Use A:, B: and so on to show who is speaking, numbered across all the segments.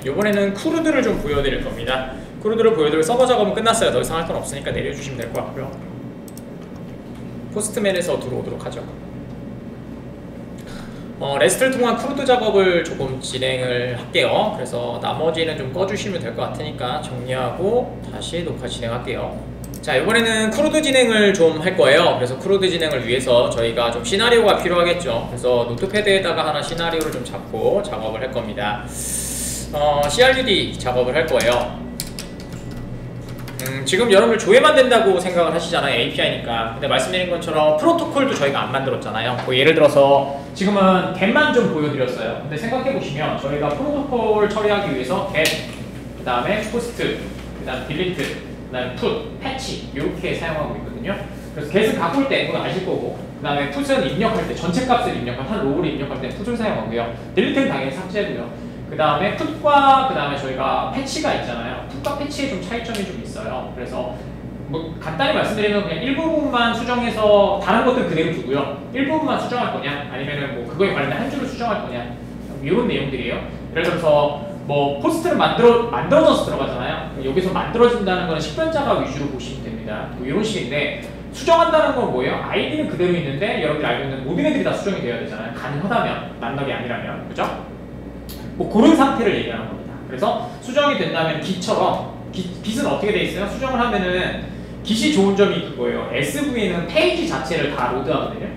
A: 이번에는 크루드를 좀 보여드릴 겁니다. 크루드를 보여드릴 서버 작업은 끝났어요. 더 이상 할 건 없으니까 내려주시면 될 것 같고요. 포스트맨에서 들어오도록 하죠. 레스트를 통한 크루드 작업을 조금 진행을 할게요. 그래서 나머지는 좀 꺼주시면 될 것 같으니까 정리하고 다시 녹화 진행할게요. 자, 이번에는 크루드 진행을 좀 할 거예요. 그래서 크루드 진행을 위해서 저희가 좀 시나리오가 필요하겠죠. 그래서 노트패드에다가 하나 시나리오를 좀 잡고 작업을 할 겁니다. CRUD 작업을 할 거예요. 지금 여러분들 조회만 된다고 생각을 하시잖아요. API니까. 근데 말씀드린 것처럼 프로토콜도 저희가 안 만들었잖아요. 뭐 예를 들어서 지금은 get만 좀 보여드렸어요. 근데 생각해보시면 저희가 프로토콜 처리하기 위해서 get, 그 다음에 post, 그 다음에 delete, 그 다음에 put, patch 이렇게 사용하고 있거든요. 그래서 get을 바꿀 때 그건 아실 거고, 그 다음에 put은 입력할 때 전체 값을 입력할 한 로우를 입력할 때 put을 사용하고요. delete는 당연히 삭제고요. 그 다음에 put과 그 다음에 저희가 패치가 있잖아요. put과 패치에 좀 차이점이 좀 있어요. 그래서 뭐 간단히 말씀드리면 그냥 일부분만 수정해서 다른 것들 그대로 두고요. 일부분만 수정할 거냐, 아니면은 뭐 그거에 관련된 한 줄을 수정할 거냐, 이런 내용들이에요. 예를 들어서 뭐 포스트를 만들어져서 들어가잖아요. 여기서 만들어진다는 거는 식별자가 위주로 보시면 됩니다. 뭐 이런 식인데, 수정한다는 건 뭐예요? 아이디는 그대로 있는데 여러분들이 알고 있는 모든 애들이 다 수정이 되어야 되잖아요. 가능하다면, 만덕이 아니라면, 그죠? 뭐 그런 상태를 얘기하는 겁니다. 그래서 수정이 된다면 git처럼, git은 어떻게 돼 있어요? 수정을 하면은 git이 좋은 점이 그거예요. SV는 페이지 자체를 다 로드하거든요.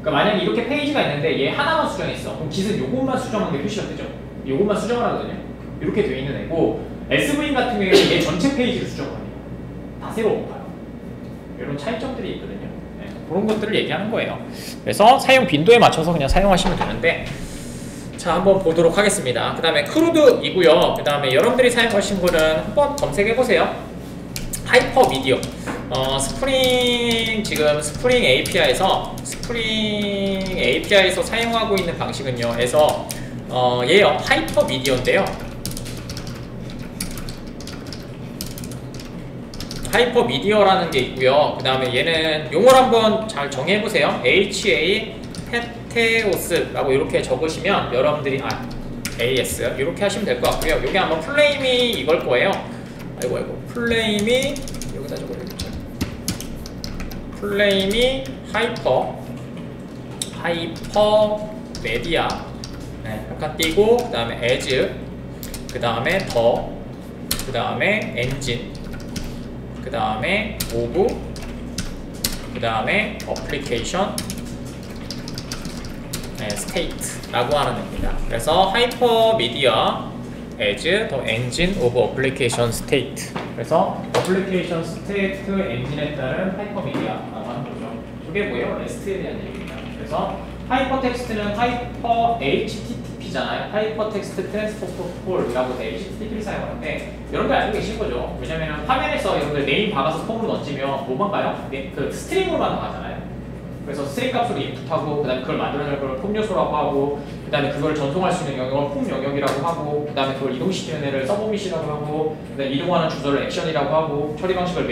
A: 그러니까 만약에 이렇게 페이지가 있는데 얘 하나만 수정했어. 그럼 git은 요것만 수정한 게 표시가 되죠. 요것만 수정을 하거든요. 이렇게 돼 있는 애고, SV 같은 경우에는 얘 전체 페이지를 수정을 합니다. 다 새로 옮겨요. 이런 차이점들이 있거든요. 네, 그런 것들을 얘기하는 거예요. 그래서 사용 빈도에 맞춰서 그냥 사용하시면 되는데, 자, 한번 보도록 하겠습니다. 그 다음에 크루드이고요. 그 다음에 여러분들이 사용하신 거는 한번 검색해보세요. 하이퍼미디어. 지금 스프링 API에서 사용하고 있는 방식은요. 얘요. 하이퍼미디어인데요. 하이퍼미디어라는 게 있고요. 그 다음에 얘는 용어를 한번 잘 정해보세요. 테오스라고 이렇게 적으시면 여러분들이 AS 이렇게 하시면 될 것 같고요. 여기 아마 플레임이 이걸 거예요. 아이고 플레임이 여기다 적어야겠죠. 플레임이 하이퍼 메디아, 네, 약간 띄고, 그 다음에 as, 그 다음에 그 다음에 엔진, 그 다음에 오브, 그 다음에 어플리케이션, 네, state라고 하는 겁니다. 그래서 하이퍼미디어 as the engine of application state. 그래서 application state 엔진에 따른 하이퍼미디어라고 하는 거죠. 이게 뭐예요? REST에 대한 얘기입니다. 그래서 하이퍼텍스트는 하이퍼 HTTP잖아요. 하이퍼텍스트 트랜스포트 폴이라고 해서 HTTP를 사용하는데, 여러분들 알고 계신 거죠? 왜냐면 화면에서 여러분들 네임 박아서 폼을 던지면 뭐만 가요? 그 스트링으로만 나가잖아요. 그래서 스트링 값으로 인풋하고, 그 다음에 그걸 만들어낼 걸 폼 요소라고 하고, 그 다음에 그걸 전송할 수 있는 영역을 폼 영역이라고 하고, 그 다음에 그걸 이동시키는 애를 서브밋이라고 하고, 그 다음에 이동하는 주소를 액션이라고 하고, 처리 방식을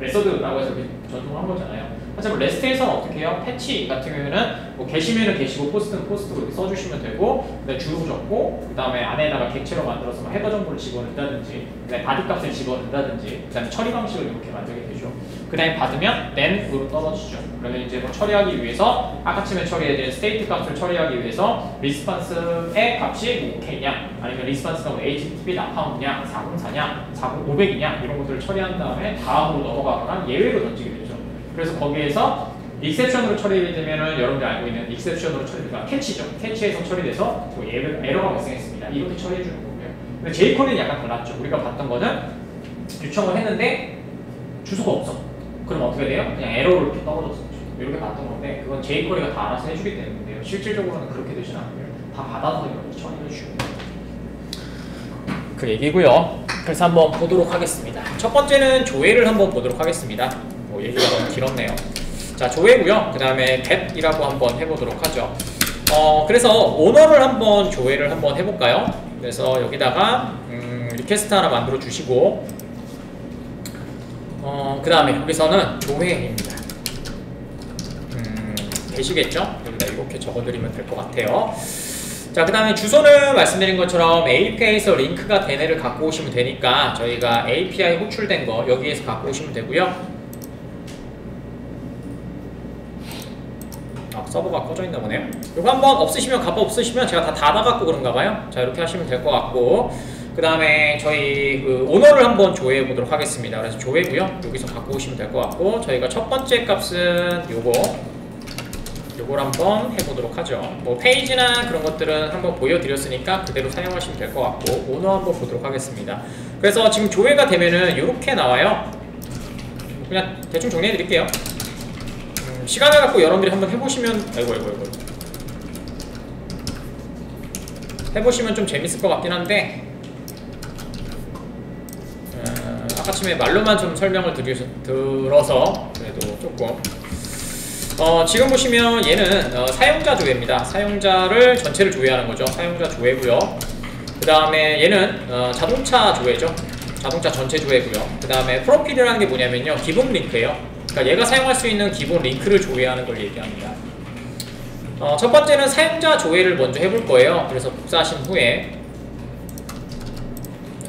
A: 메서드라고 해서 전송한 거잖아요. 하지만 레스트에서는 어떻게 해요? 패치 같은 경우에는 뭐 게시면은 게시고 포스트는 포스트로 이렇게 써주시면 되고, 그다음에 주로 적고, 그 다음에 안에다가 객체로 만들어서 뭐 헤더 정보를 집어넣는다든지, 그다음에 바디 값을 집어넣는다든지, 그 다음에 처리 방식을 이렇게 만들게 되죠. 그 다음에 받으면 then으로 떨어지죠. 그러면 이제 뭐 처리하기 위해서 아까쯤에 처리해야 될 state 값을 처리하기 위해서 리스폰스의 값이 뭐 오케이냐, 아니면 리스폰스가 뭐 HTTP 나파운드냐, 404냐, 500이냐 이런 것들을 처리한 다음에 다음으로 넘어가거나 예외로 던지게 되죠. 그래서 거기에서 익셉션으로 처리가 되면은 여러분들 알고 있는 익셉션으로 처리가 캐치죠. 캐치에서 처리돼서 뭐 에러가 발생했습니다. 이렇게 처리해주는 거고요. 근데 jQuery는 약간 달랐죠. 우리가 봤던 거는 요청을 했는데 주소가 없어. 그럼 어떻게 돼요? 그냥 에러로 이렇게 떨어졌었죠. 이렇게 봤던 건데, 그건 jQuery가 다 알아서 해주기 때문인데요. 실질적으로는 그렇게 되진 않고요. 다 받아서 이렇게 처리해 주고. 그 얘기고요. 그래서 한번 보도록 하겠습니다. 첫 번째는 조회를 한번 보도록 하겠습니다. 얘기가 너무 길었네요. 자, 조회고요. 그 다음에 get이라고 한번 해보도록 하죠. 그래서 오너를 한번 조회를 한번 해볼까요? 그래서 여기다가 리퀘스트 하나 만들어 주시고, 그 다음에 여기서는 조회입니다. 되시겠죠? 여기다 이렇게 적어드리면 될 것 같아요. 자, 그 다음에 주소는 말씀드린 것처럼 API에서 링크가 된 애를 갖고 오시면 되니까 저희가 API 호출된 거 여기에서 갖고 오시면 되고요. 서버가 꺼져 있나 보네요. 이거 한번 없으시면 갑바 없으시면 제가 다 닫아갖고 그런가 봐요. 자, 이렇게 하시면 될 것 같고, 그 다음에 저희 그 오너를 한번 조회해 보도록 하겠습니다. 그래서 조회고요. 여기서 갖고 오시면 될 것 같고, 저희가 첫 번째 값은 요걸 한번 해보도록 하죠. 뭐 페이지나 그런 것들은 한번 보여드렸으니까 그대로 사용하시면 될 것 같고, 오너 한번 보도록 하겠습니다. 그래서 지금 조회가 되면은 이렇게 나와요. 그냥 대충 정리해 드릴게요. 시간을 갖고 여러분들이 한번 해보시면 해보시면 좀 재밌을 것 같긴 한데, 아까쯤에 말로만 좀 설명을 들어서 그래도 조금 지금 보시면 얘는 사용자 조회입니다. 사용자를 전체를 조회하는 거죠. 사용자 조회고요. 그 다음에 얘는 자동차 조회죠. 자동차 전체 조회고요. 그 다음에 프로필이라는 게 뭐냐면요, 기본 링크예요. 그러니까 얘가 사용할 수 있는 기본 링크를 조회하는 걸 얘기합니다. 첫 번째는 사용자 조회를 먼저 해볼 거예요. 그래서 복사하신 후에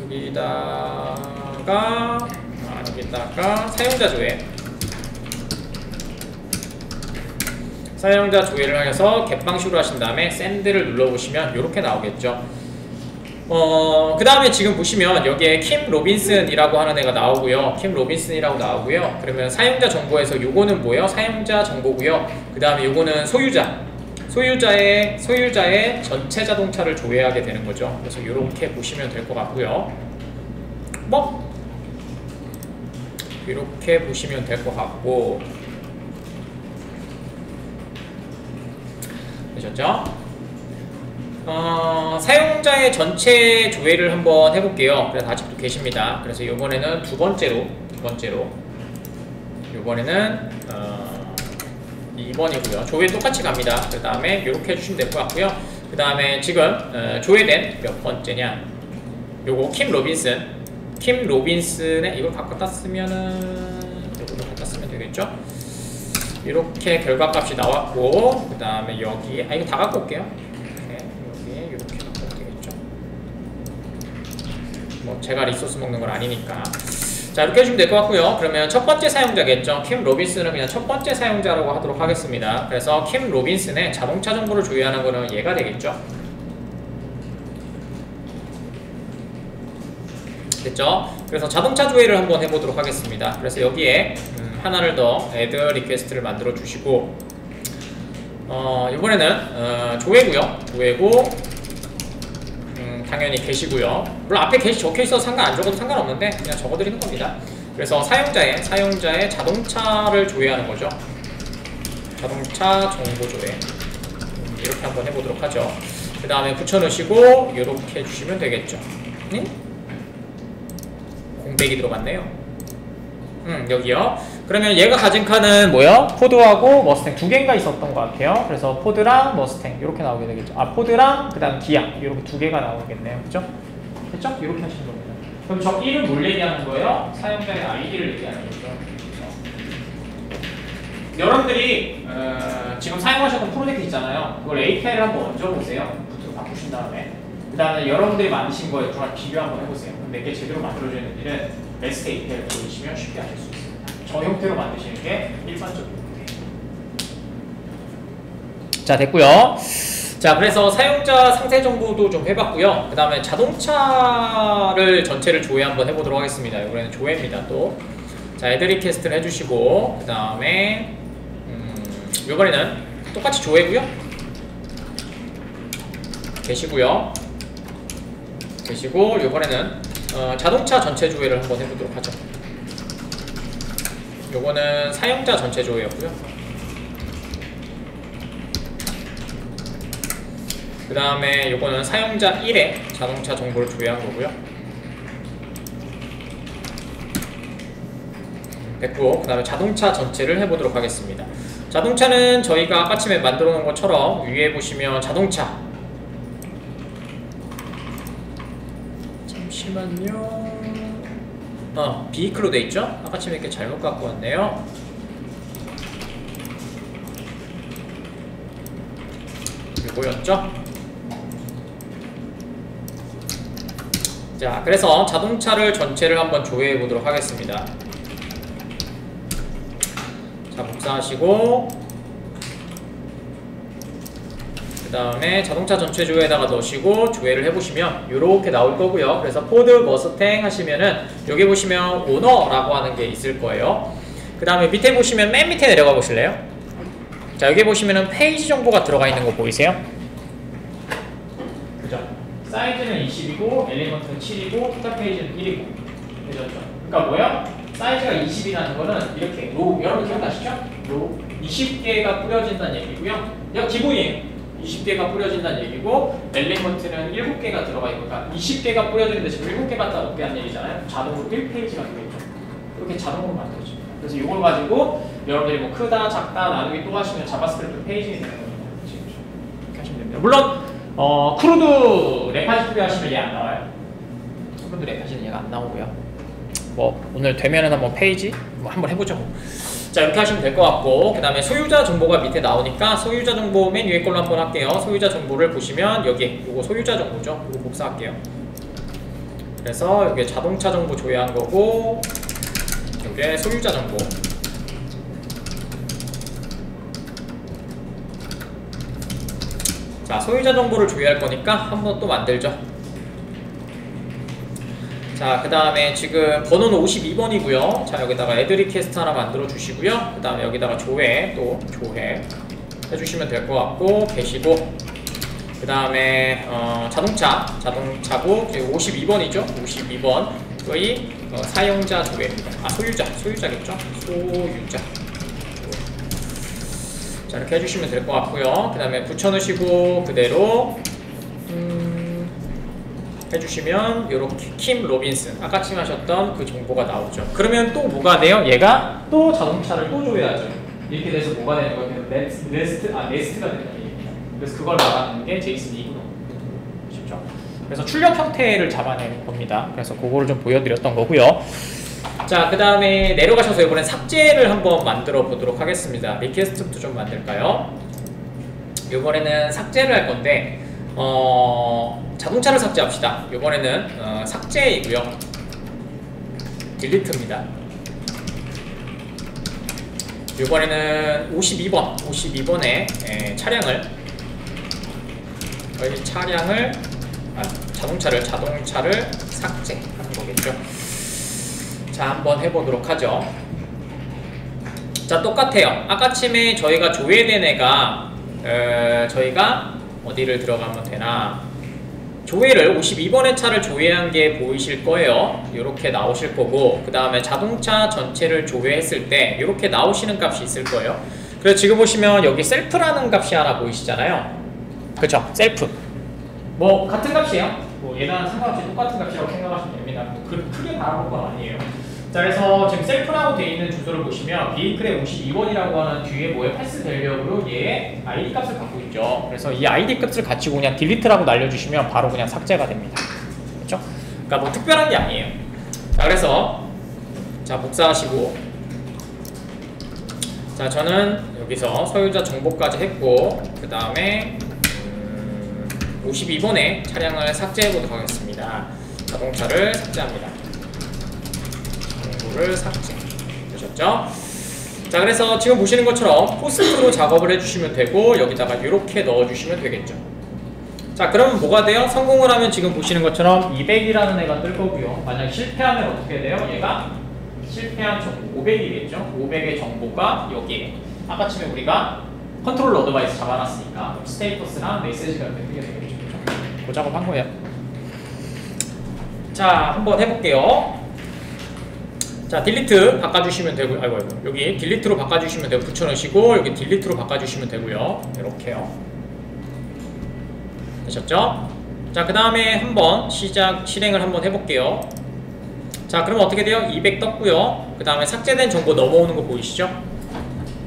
A: 여기다가 사용자 조회, 사용자 조회를 해서 갯방식으로 하신 다음에 send를 눌러보시면 이렇게 나오겠죠. 그 다음에 지금 보시면 여기에 킴 로빈슨이라고 하는 애가 나오고요. 킴 로빈슨이라고 나오고요. 그러면 사용자 정보에서 요거는 뭐예요? 사용자 정보고요. 그 다음에 요거는 소유자의 전체 자동차를 조회하게 되는 거죠. 그래서 이렇게 보시면 될 것 같고요. 이렇게 보시면 될 것 같고, 되셨죠? 사용자의 전체 조회를 한번 해볼게요. 그래서 아직도 계십니다. 그래서 이번에는 두 번째로 이번에는 2번이고요. 조회 똑같이 갑니다. 그 다음에 이렇게 해주시면 될 것 같고요. 그 다음에 지금 조회된 몇 번째냐, 요거 킴 로빈슨의 이걸 갖다 쓰면은 요거를 갖다 쓰면 되겠죠. 이렇게 결과값이 나왔고, 그 다음에 여기에 이거 다 갖고 올게요. 제가 리소스 먹는 건 아니니까. 자, 이렇게 해주면 될 것 같고요. 그러면 첫 번째 사용자겠죠. 킴 로빈슨은 그냥 첫 번째 사용자라고 하도록 하겠습니다. 그래서 킴 로빈슨의 자동차 정보를 조회하는 거는 얘가 되겠죠. 됐죠? 그래서 자동차 조회를 한번 해보도록 하겠습니다. 그래서 여기에 하나를 더 add 리퀘스트를 만들어 주시고, 이번에는 조회고 당연히 게시고요. 물론 앞에 게시 적혀있어서 안 적어도 상관없는데 그냥 적어드리는 겁니다. 그래서 사용자의 자동차를 조회하는 거죠. 자동차 정보 조회, 이렇게 한번 해보도록 하죠. 그 다음에 붙여넣으시고 이렇게 해주시면 되겠죠. 공백이 들어갔네요. 여기요. 그러면 얘가 가진 카는 뭐요? 포드하고 머스탱 두 개인가 있었던 것 같아요. 그래서 포드랑 머스탱 이렇게 나오게 되겠죠. 포드랑 그 다음 기아 이렇게 두 개가 나오겠네요. 그죠? 됐죠? 이렇게 하시는 겁니다. 그럼 저 1은 뭘 얘기하는 거예요? 사용자의 아이디를 얘기하는 거죠. 여러분들이 지금 사용하셨던 프로젝트 있잖아요. 그걸 API를 한번 얹어보세요. 부트로 바꾸신 다음에 그 다음에 여러분들이 만드신 거에 좀 비교 한번 해보세요. 몇 개 제대로 만들어지는지는 REST API를 보여주시면 쉽게 아실 수 있습니다. 저 형태로 만드시는 게 일반적입니다. 자, 됐고요. 자, 그래서 사용자 상세 정보도 좀 해봤고요. 그 다음에 자동차를 전체를 조회 한번 해보도록 하겠습니다. 이번에는 조회입니다. 또 자, 애드 리퀘스트를 해주시고, 그 다음에 이번에는 똑같이 조회고요. 계시고 이번에는 자동차 전체 조회를 한번 해보도록 하죠. 요거는 사용자 전체 조회였고요. 그 다음에 요거는 사용자 1의 자동차 정보를 조회한 거고요. 됐고, 그 다음에 자동차 전체를 해보도록 하겠습니다. 자동차는 저희가 아까쯤에 만들어 놓은 것처럼 위에 보시면 자동차, 잠시만요. 비클로 돼 있죠? 아까쯤에 이렇게 잘못 갖고 왔네요. 이게 뭐였죠? 자, 그래서 자동차를 전체를 한번 조회해 보도록 하겠습니다. 자, 복사하시고 그 다음에 자동차 전체 조회에다가 넣으시고 조회를 해보시면 이렇게 나올 거고요. 그래서 포드 머스탱 하시면은 여기 보시면 오너라고 하는 게 있을 거예요. 그 다음에 밑에 보시면 맨 밑에 내려가 보실래요? 자, 여기 보시면은 페이지 정보가 들어가 있는 거 보이세요? 그죠? 사이즈는 20이고 엘리먼트는 7이고 토탈 페이지는 1이고 되셨죠? 그러니까 뭐야? 사이즈가 20이라는 거는 이렇게 로, 여러분 기억나시죠? 로 20개가 뿌려진다는 얘기고요. 그냥 기본이에요. 20개가 뿌려진다는 얘기고 엘리먼트는 7개가 들어가 있고, 그러니까 20개가 뿌려지는데 지금 7개 갖다 놓게 한 얘기잖아요. 자동으로 1페이지가 되겠죠. 그렇게 자동으로 만들어집니다. 그래서 이걸 가지고 여러분들이 뭐 크다, 작다, 나누기 또 하시면 자바스크립트 페이징이 되는 겁니다. 이렇게 하시면 됩니다. 물론 크루드 랩하시트 하시면 얘 안 나와요. 크루드 랩하시는 얘가 안 나오고요. 뭐 오늘 되면은 한번 페이지 뭐 한번 해보죠. 자, 이렇게 하시면 될 것 같고, 그 다음에 소유자 정보가 밑에 나오니까 소유자 정보 맨 위에 걸로 한번 할게요. 소유자 정보를 보시면 여기 요거 소유자 정보죠. 이거 복사할게요. 그래서 여기 자동차 정보 조회한 거고, 여기에 소유자 정보. 자, 소유자 정보를 조회할 거니까 한번 또 만들죠. 자, 그 다음에 지금 번호는 52번이고요. 자, 여기다가 애드 리퀘스트 하나 만들어 주시고요. 그 다음에 여기다가 조회, 또 조회 해주시면 될 것 같고, 계시고, 그 다음에 자동차고 52번이죠. 52번의 사용자 조회입니다. 아, 소유자겠죠. 소유자. 자, 이렇게 해주시면 될 것 같고요. 그 다음에 붙여넣으시고 그대로 해주시면 이렇게 킴 로빈슨 아까 하셨던 그 정보가 나오죠. 그러면 또 뭐가 돼요? 얘가 또 자동차를 또 조회하죠. 이렇게 돼서 뭐가 되는 거예요? 네스트가 되는 얘기입니다. 그래서 그걸 말하는 게 제이슨 이구노. 쉽죠? 그래서 출력 형태를 잡아내는 겁니다. 그래서 그거를 좀 보여드렸던 거고요. 자, 그 다음에 내려가셔서 이번엔 삭제를 한번 만들어 보도록 하겠습니다. 리퀘스트부터 좀 만들까요? 이번에는 삭제를 할 건데 자동차를 삭제합시다. 이번에는 삭제이고요. 딜리트입니다. 이번에는 52번에 자동차를 삭제하는 거겠죠. 자, 한번 해보도록 하죠. 자, 똑같아요. 아까쯤에 저희가 조회된 애가 저희가 어디를 들어가면 되나, 조회를 52번의 차를 조회한 게 보이실 거예요. 이렇게 나오실 거고, 그 다음에 자동차 전체를 조회했을 때 이렇게 나오시는 값이 있을 거예요. 그래서 지금 보시면 여기 셀프라는 값이 하나 보이시잖아요. 그쵸? 셀프 뭐 같은 값이에요. 뭐 얘랑 상관없이 똑같은 값이라고 생각하시면 됩니다. 크게 바라볼 건 아니에요. 자, 그래서 지금 셀프라고 되어 있는 주소를 보시면 비클의 52번이라고 하는 뒤에 뭐에 패스 대력으로 얘의 ID 값을 갖고 있죠. 그래서 이 ID 값을 가지고 그냥 딜리트라고 날려주시면 바로 그냥 삭제가 됩니다. 그렇죠? 그러니까 뭐 특별한 게 아니에요. 자, 그래서 자, 복사하시고, 자, 저는 여기서 소유자 정보까지 했고, 그 다음에 52번의 차량을 삭제해 보도록 하겠습니다. 자동차를 삭제합니다. 정보를 삭제. 되셨죠? 자, 그래서 지금 보시는 것처럼 포스트로 작업을 해주시면 되고, 여기다가 이렇게 넣어주시면 되겠죠. 자, 그러면 뭐가 돼요? 성공을 하면 지금 보시는 것처럼 200이라는 애가 뜰 거고요. 만약 실패하면 어떻게 돼요? 얘가 실패한 정보 500이겠죠? 500의 정보가 여기에 아까쯤에 우리가 컨트롤 어드바이스 잡아놨으니까 스테이터스랑 메시지가 이렇게 뜨게 되겠죠. 그 작업한 거예요. 자, 한번 해볼게요. 자, 딜리트 바꿔주시면 되고요. 아이고, 여기 딜리트로 바꿔주시면 되고, 붙여넣으시고 여기 딜리트로 바꿔주시면 되고요. 이렇게요. 되셨죠? 자, 그 다음에 한번 실행을 한번 해볼게요. 자, 그러면 어떻게 돼요? 200 떴고요. 그 다음에 삭제된 정보 넘어오는 거 보이시죠?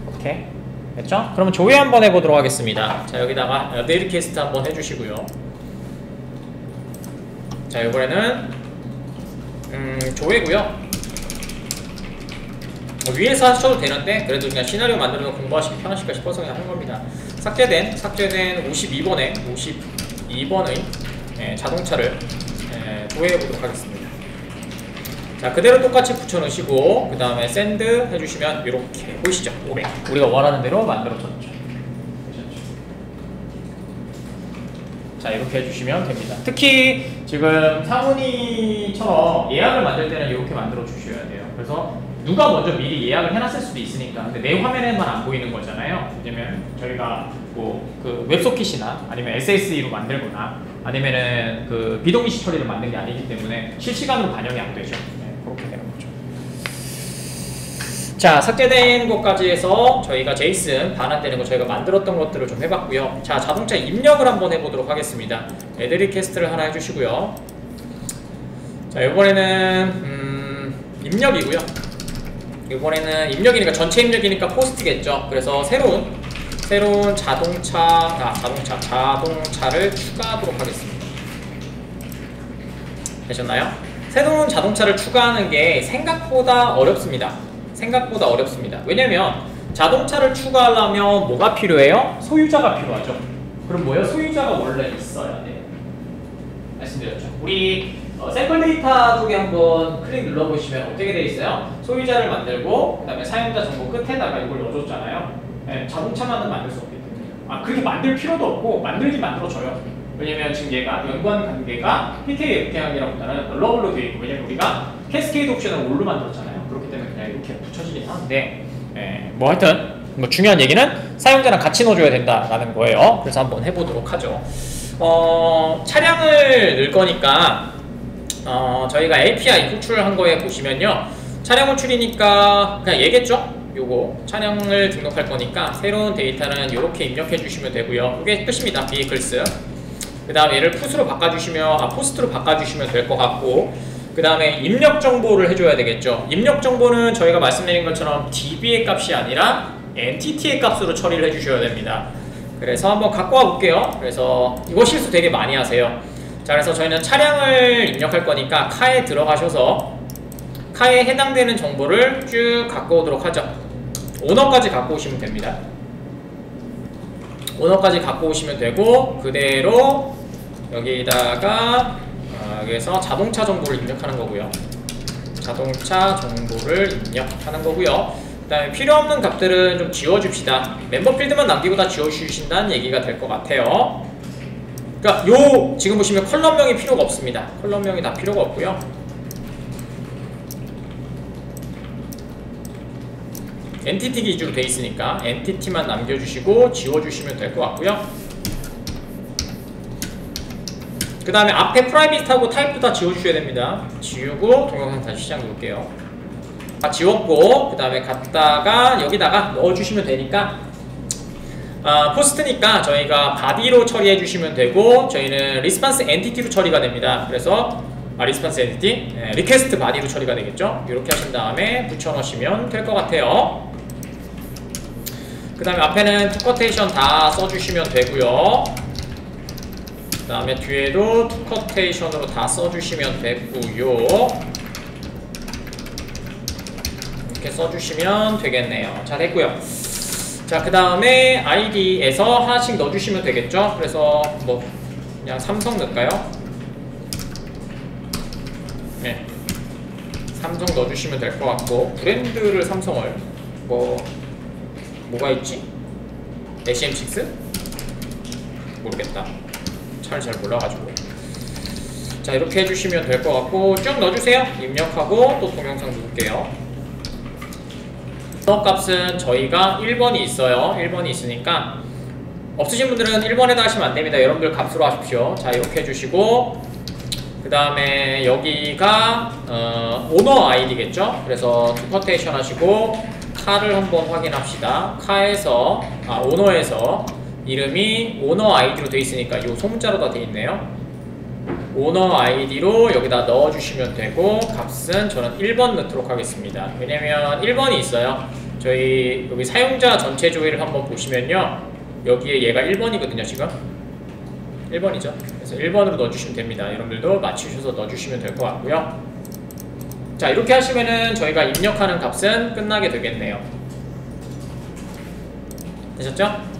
A: 오케이. 됐죠? 그러면 조회 한번 해보도록 하겠습니다. 자, 여기다가 애드 리퀘스트 한번 해주시고요. 자, 이번에는 조회고요. 위에서 하셔도 되는데 그래도 그냥 시나리오 만들어서 공부하시기 편하실까 싶어서 그냥 한 겁니다. 삭제된 52번의 자동차를 조회해 보도록 하겠습니다. 자, 그대로 똑같이 붙여 넣으시고 그 다음에 샌드 해주시면 이렇게 보이시죠? 500 우리가 원하는 대로 만들어졌죠. 자, 이렇게 해주시면 됩니다. 특히 지금 상훈이처럼 예약을 만들 때는 이렇게 만들어 주셔야 돼요. 그래서 누가 먼저 미리 예약을 해놨을 수도 있으니까. 근데 내 화면에만 안 보이는 거잖아요. 왜냐면 저희가 뭐 그 웹소켓이나 아니면 SSE로 만들거나 아니면은 그 비동의시 처리를 만든 게 아니기 때문에 실시간으로 반영이 안 되죠. 네, 그렇게 되는 거죠. 자, 삭제된 것까지 해서 저희가 제이슨 반환되는 거 저희가 만들었던 것들을 좀 해봤고요. 자, 자동차 입력을 한번 해보도록 하겠습니다. 애드 리퀘스트를 하나 해주시고요. 자, 이번에는 입력이고요. 이번에는 입력이니까 전체 입력이니까 포스트겠죠. 그래서 새로운 자동차를 추가하도록 하겠습니다. 되셨나요? 새로운 자동차를 추가하는 게 생각보다 어렵습니다. 왜냐면 자동차를 추가하려면 뭐가 필요해요? 소유자가 필요하죠. 그럼 뭐예요? 소유자가 원래 있어야 돼요. 말씀드렸죠. 우리 샘플 데이터 쪽에 한번 클릭 눌러보시면 어떻게 되어 있어요? 소유자를 만들고 그 다음에 사용자 정보 끝에다가 이걸 넣어줬잖아요. 네, 자동차만은 만들 수 없기 때문에 그렇게 만들 필요도 없고 만들어줘요. 왜냐면 지금 얘가 연관 관계가 PK FK항이라보다는 러블로 되어 있고, 왜냐면 우리가 캐스케이드 옵션을 올로 만들었잖아요. 그렇기 때문에 그냥 이렇게 붙여지긴 하는데 뭐 하여튼 뭐 중요한 얘기는 사용자랑 같이 넣어줘야 된다라는 거예요. 그래서 한번 해보도록 하죠. 차량을 넣을 거니까 저희가 API 호출한 거에 보시면요, 차량 호출이니까 그냥 얘기했죠? 요거 차량을 등록할 거니까 새로운 데이터는 이렇게 입력해 주시면 되고요. 그게 끝입니다. vehicles. 그 다음에 얘를 푸스로 바꿔주시면 포스트로 바꿔주시면 될 것 같고, 그 다음에 입력 정보를 해줘야 되겠죠. 입력 정보는 저희가 말씀드린 것처럼 db의 값이 아니라 entity의 값으로 처리를 해주셔야 됩니다. 그래서 한번 갖고 와 볼게요. 그래서 이거 실수 되게 많이 하세요. 자, 그래서 저희는 차량을 입력할 거니까 카에 들어가셔서 카에 해당되는 정보를 쭉 갖고 오도록 하죠. 오너까지 갖고 오시면 됩니다. 오너까지 갖고 오시면 되고, 그대로 여기다가 여기서 자동차 정보를 입력하는 거고요. 자동차 정보를 입력하는 거고요. 그 다음에 필요 없는 값들은 좀 지워줍시다. 멤버 필드만 남기고 다 지워주신다는 얘기가 될 것 같아요. 그러니까 지금 보시면 컬럼명이 필요가 없습니다. 컬럼명이 다 필요가 없고요. 엔티티 기준으로 되어 있으니까 엔티티만 남겨주시고 지워주시면 될 것 같고요. 그 다음에 앞에 프라이빗하고 타입도 다 지워주셔야 됩니다. 지우고 동영상 다시 시작 누를게요. 다 지웠고 그 다음에 갖다가 여기다가 넣어주시면 되니까 포스트니까 저희가 바디로 처리해 주시면 되고, 저희는 리스판스 엔티티로 처리가 됩니다. 그래서 리스판스 엔티티, 리퀘스트 바디로 처리가 되겠죠. 이렇게 하신 다음에 붙여 넣으시면 될 것 같아요. 그 다음에 앞에는 투커테이션 다 써주시면 되고요. 그 다음에 뒤에도 투커테이션으로 다 써주시면 되고요. 이렇게 써주시면 되겠네요. 자, 됐고요. 자, 그 다음에 ID에서 하나씩 넣어주시면 되겠죠. 그래서 뭐 그냥 삼성 넣을까요? 네, 삼성 넣어주시면 될 것 같고, 브랜드를 삼성을 뭐가 있지? SM6? 모르겠다. 잘 몰라가지고. 자, 이렇게 해주시면 될 것 같고 쭉 넣어주세요. 입력하고 또 동영상 누를게요. 오너 값은 저희가 1번이 있어요. 1번이 있으니까 없으신 분들은 1번에다 하시면 안됩니다. 여러분들 값으로 하십시오. 자, 이렇게 해주시고 그 다음에 여기가 오너 아이디겠죠. 그래서 투커테이션 하시고 카를 한번 확인합시다. 카에서 오너에서 이름이 오너 아이디로 되어 있으니까 이 소문자로 다 되어 있네요. 오너 아이디로 여기다 넣어주시면 되고, 값은 저는 1번 넣도록 하겠습니다. 왜냐면 1번이 있어요. 저희 여기 사용자 전체 조회를 한번 보시면요, 여기에 얘가 1번이거든요. 지금 1번이죠. 그래서 1번으로 넣어주시면 됩니다. 여러분들도 맞추셔서 넣어주시면 될 것 같고요. 자, 이렇게 하시면은 저희가 입력하는 값은 끝나게 되겠네요. 되셨죠?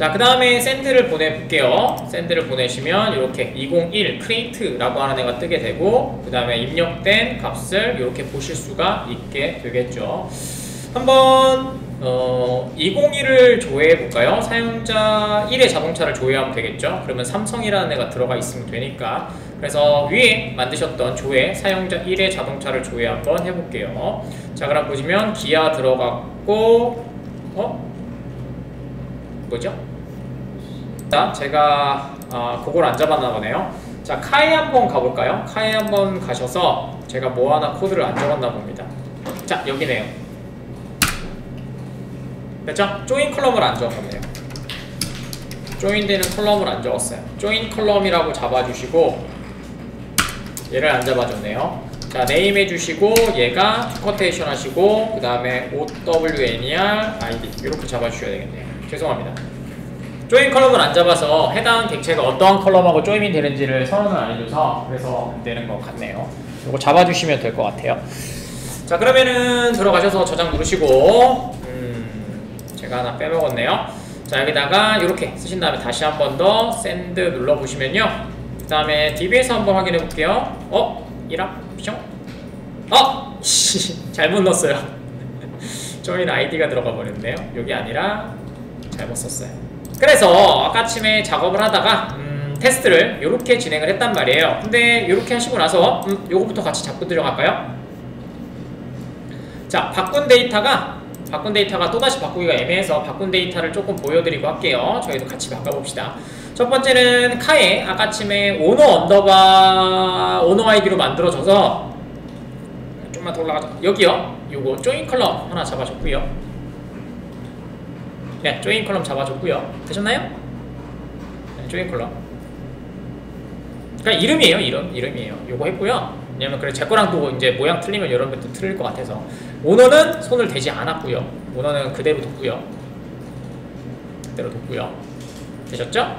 A: 자, 그 다음에 샌드를 보내볼게요. 샌드를 보내시면 이렇게 201 create라고 하는 애가 뜨게 되고, 그 다음에 입력된 값을 이렇게 보실 수가 있게 되겠죠. 한번 201을 조회해 볼까요? 사용자 1의 자동차를 조회하면 되겠죠. 그러면 삼성이라는 애가 들어가 있으면 되니까. 그래서 위에 만드셨던 조회 사용자 1의 자동차를 조회 한번 해볼게요. 자, 그럼 보시면 기아 들어갔고, 뭐죠? 자, 제가 그걸 안 잡았나 보네요. 자, 카에 한번 가볼까요? 카에 한번 가셔서 제가 뭐 하나 코드를 안 적었나 봅니다. 자, 여기네요. 됐죠? 조인 컬럼을 안 적었네요. 조인되는 컬럼을 안 적었어요. 조인 컬럼이라고 잡아주시고, 얘를 안 잡아줬네요. 자, 네임 해주시고, 얘가 투커테이션 하시고, 그 다음에 OWNER ID 이렇게 잡아주셔야 되겠네요. 죄송합니다. 조인 컬럼을 안 잡아서 해당 객체가 어떠한 컬럼하고 조인이 되는지를 선언을 안 해줘서 그래서 안 되는 것 같네요. 이거 잡아주시면 될 것 같아요. 자, 그러면은 들어가셔서 저장 누르시고, 제가 하나 빼먹었네요. 자, 여기다가 이렇게 쓰신 다음에 다시 한 번 더 샌드 눌러보시면요. 그 다음에 DB에서 한번 확인해 볼게요. 이라 피정? 잘못 넣었어요. 조인 아이디가 들어가 버렸네요. 여기 아니라 잘못 썼어요. 그래서 아까쯤에 작업을 하다가 테스트를 이렇게 진행을 했단 말이에요. 근데 이렇게 하시고 나서 요거부터 같이 잡고 들어갈까요? 자, 바꾼 데이터가 또다시 바꾸기가 애매해서 바꾼 데이터를 조금 보여드리고 할게요. 저희도 같이 바꿔봅시다. 첫 번째는 카에 아까쯤에 오너 아이디로 만들어져서 좀만 더 올라가자. 여기요. 요거 조인 컬럼 하나 잡아줬고요. 네, 조인 컬럼 잡아줬고요. 되셨나요? 네, 조인 컬럼. 그냥 이름이에요, 이름이에요. 요거 했고요. 왜냐면 그래 제 거랑 또 이제 모양 틀리면 여러분들도 틀릴 것 같아서. 오너는 손을 대지 않았고요. 오너는 그대로 뒀고요. 되셨죠?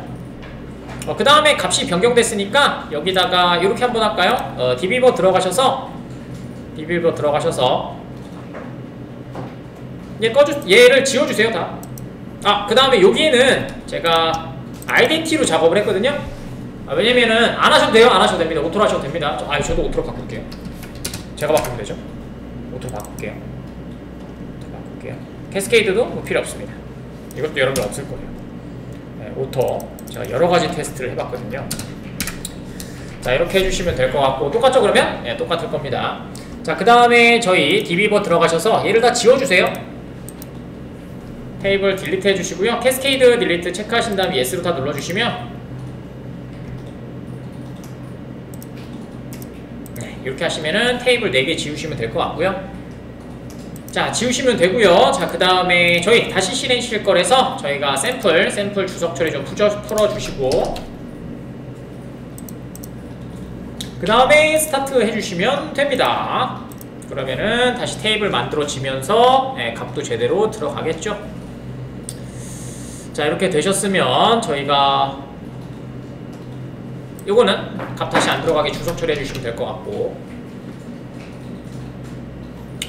A: 그 다음에 값이 변경됐으니까 여기다가 이렇게 한번 할까요? DB버 들어가셔서 얘를 지워주세요 다. 그 다음에 여기에는 제가 아이덴티로 작업을 했거든요. 왜냐면은 안 하셔도 돼요. 안 하셔도 됩니다. 오토로 하셔도 됩니다. 저도 오토로 바꿀게요. 제가 바꾸면 되죠. 오토로 바꿀게요. 캐스케이드도 뭐 필요 없습니다. 이것도 여러분들 없을 거예요. 네, 오토 제가 여러가지 테스트를 해봤거든요. 자, 이렇게 해주시면 될 것 같고, 똑같죠 그러면? 네, 똑같을 겁니다. 자, 그 다음에 저희 DB버 들어가셔서 얘를 다 지워주세요. 테이블 딜리트 해주시고요. 캐스케이드 딜리트 체크하신 다음에 예스로 다 눌러주시면, 네, 이렇게 하시면은 테이블 4개 지우시면 될 것 같고요. 자, 지우시면 되고요. 자, 그 다음에 저희 다시 실행실 거라서 저희가 샘플 주석 처리 좀 풀어주시고, 그 다음에 스타트 해주시면 됩니다. 그러면은 다시 테이블 만들어지면서 값도 제대로 들어가겠죠. 자, 이렇게 되셨으면 저희가 요거는 값 다시 안 들어가게 주석 처리해 주시면 될 것 같고,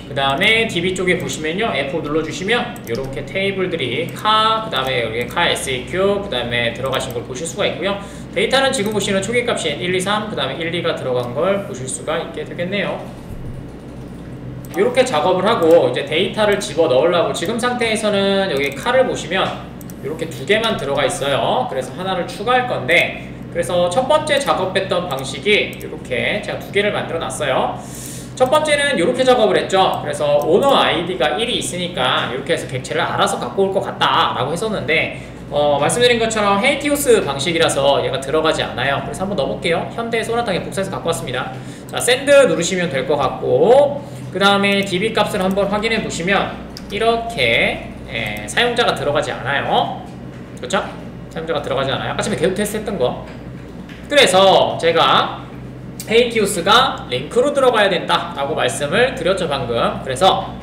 A: 그 다음에 DB 쪽에 보시면요, F 눌러주시면 이렇게 테이블들이 그 다음에 여기 SAQ, 그 다음에 들어가신 걸 보실 수가 있고요. 데이터는 지금 보시는 초기 값이 1, 2, 3, 그 다음에 1, 2가 들어간 걸 보실 수가 있게 되겠네요. 이렇게 작업을 하고 이제 데이터를 집어 넣으려고, 지금 상태에서는 여기 칼을 보시면 이렇게 2개만 들어가 있어요. 그래서 하나를 추가할 건데, 그래서 첫 번째 작업했던 방식이 이렇게 제가 2개를 만들어 놨어요. 첫 번째는 이렇게 작업을 했죠. 그래서 오너 아이디가 1이 있으니까 이렇게 해서 객체를 알아서 갖고 올 것 같다 라고 했었는데, 말씀드린 것처럼 헤이티오스 방식이라서 얘가 들어가지 않아요. 그래서 한번 넣어볼게요. 현대 소나타에 복사해서 갖고 왔습니다. 자, 샌드 누르시면 될 것 같고, 그 다음에 DB 값을 한번 확인해 보시면 이렇게 사용자가 들어가지 않아요. 그렇죠? 사용자가 들어가지 않아요. 아까 전에 계속 테스트 했던 거. 그래서 제가 헤이티오스가 링크로 들어가야 된다 라고 말씀을 드렸죠 방금. 그래서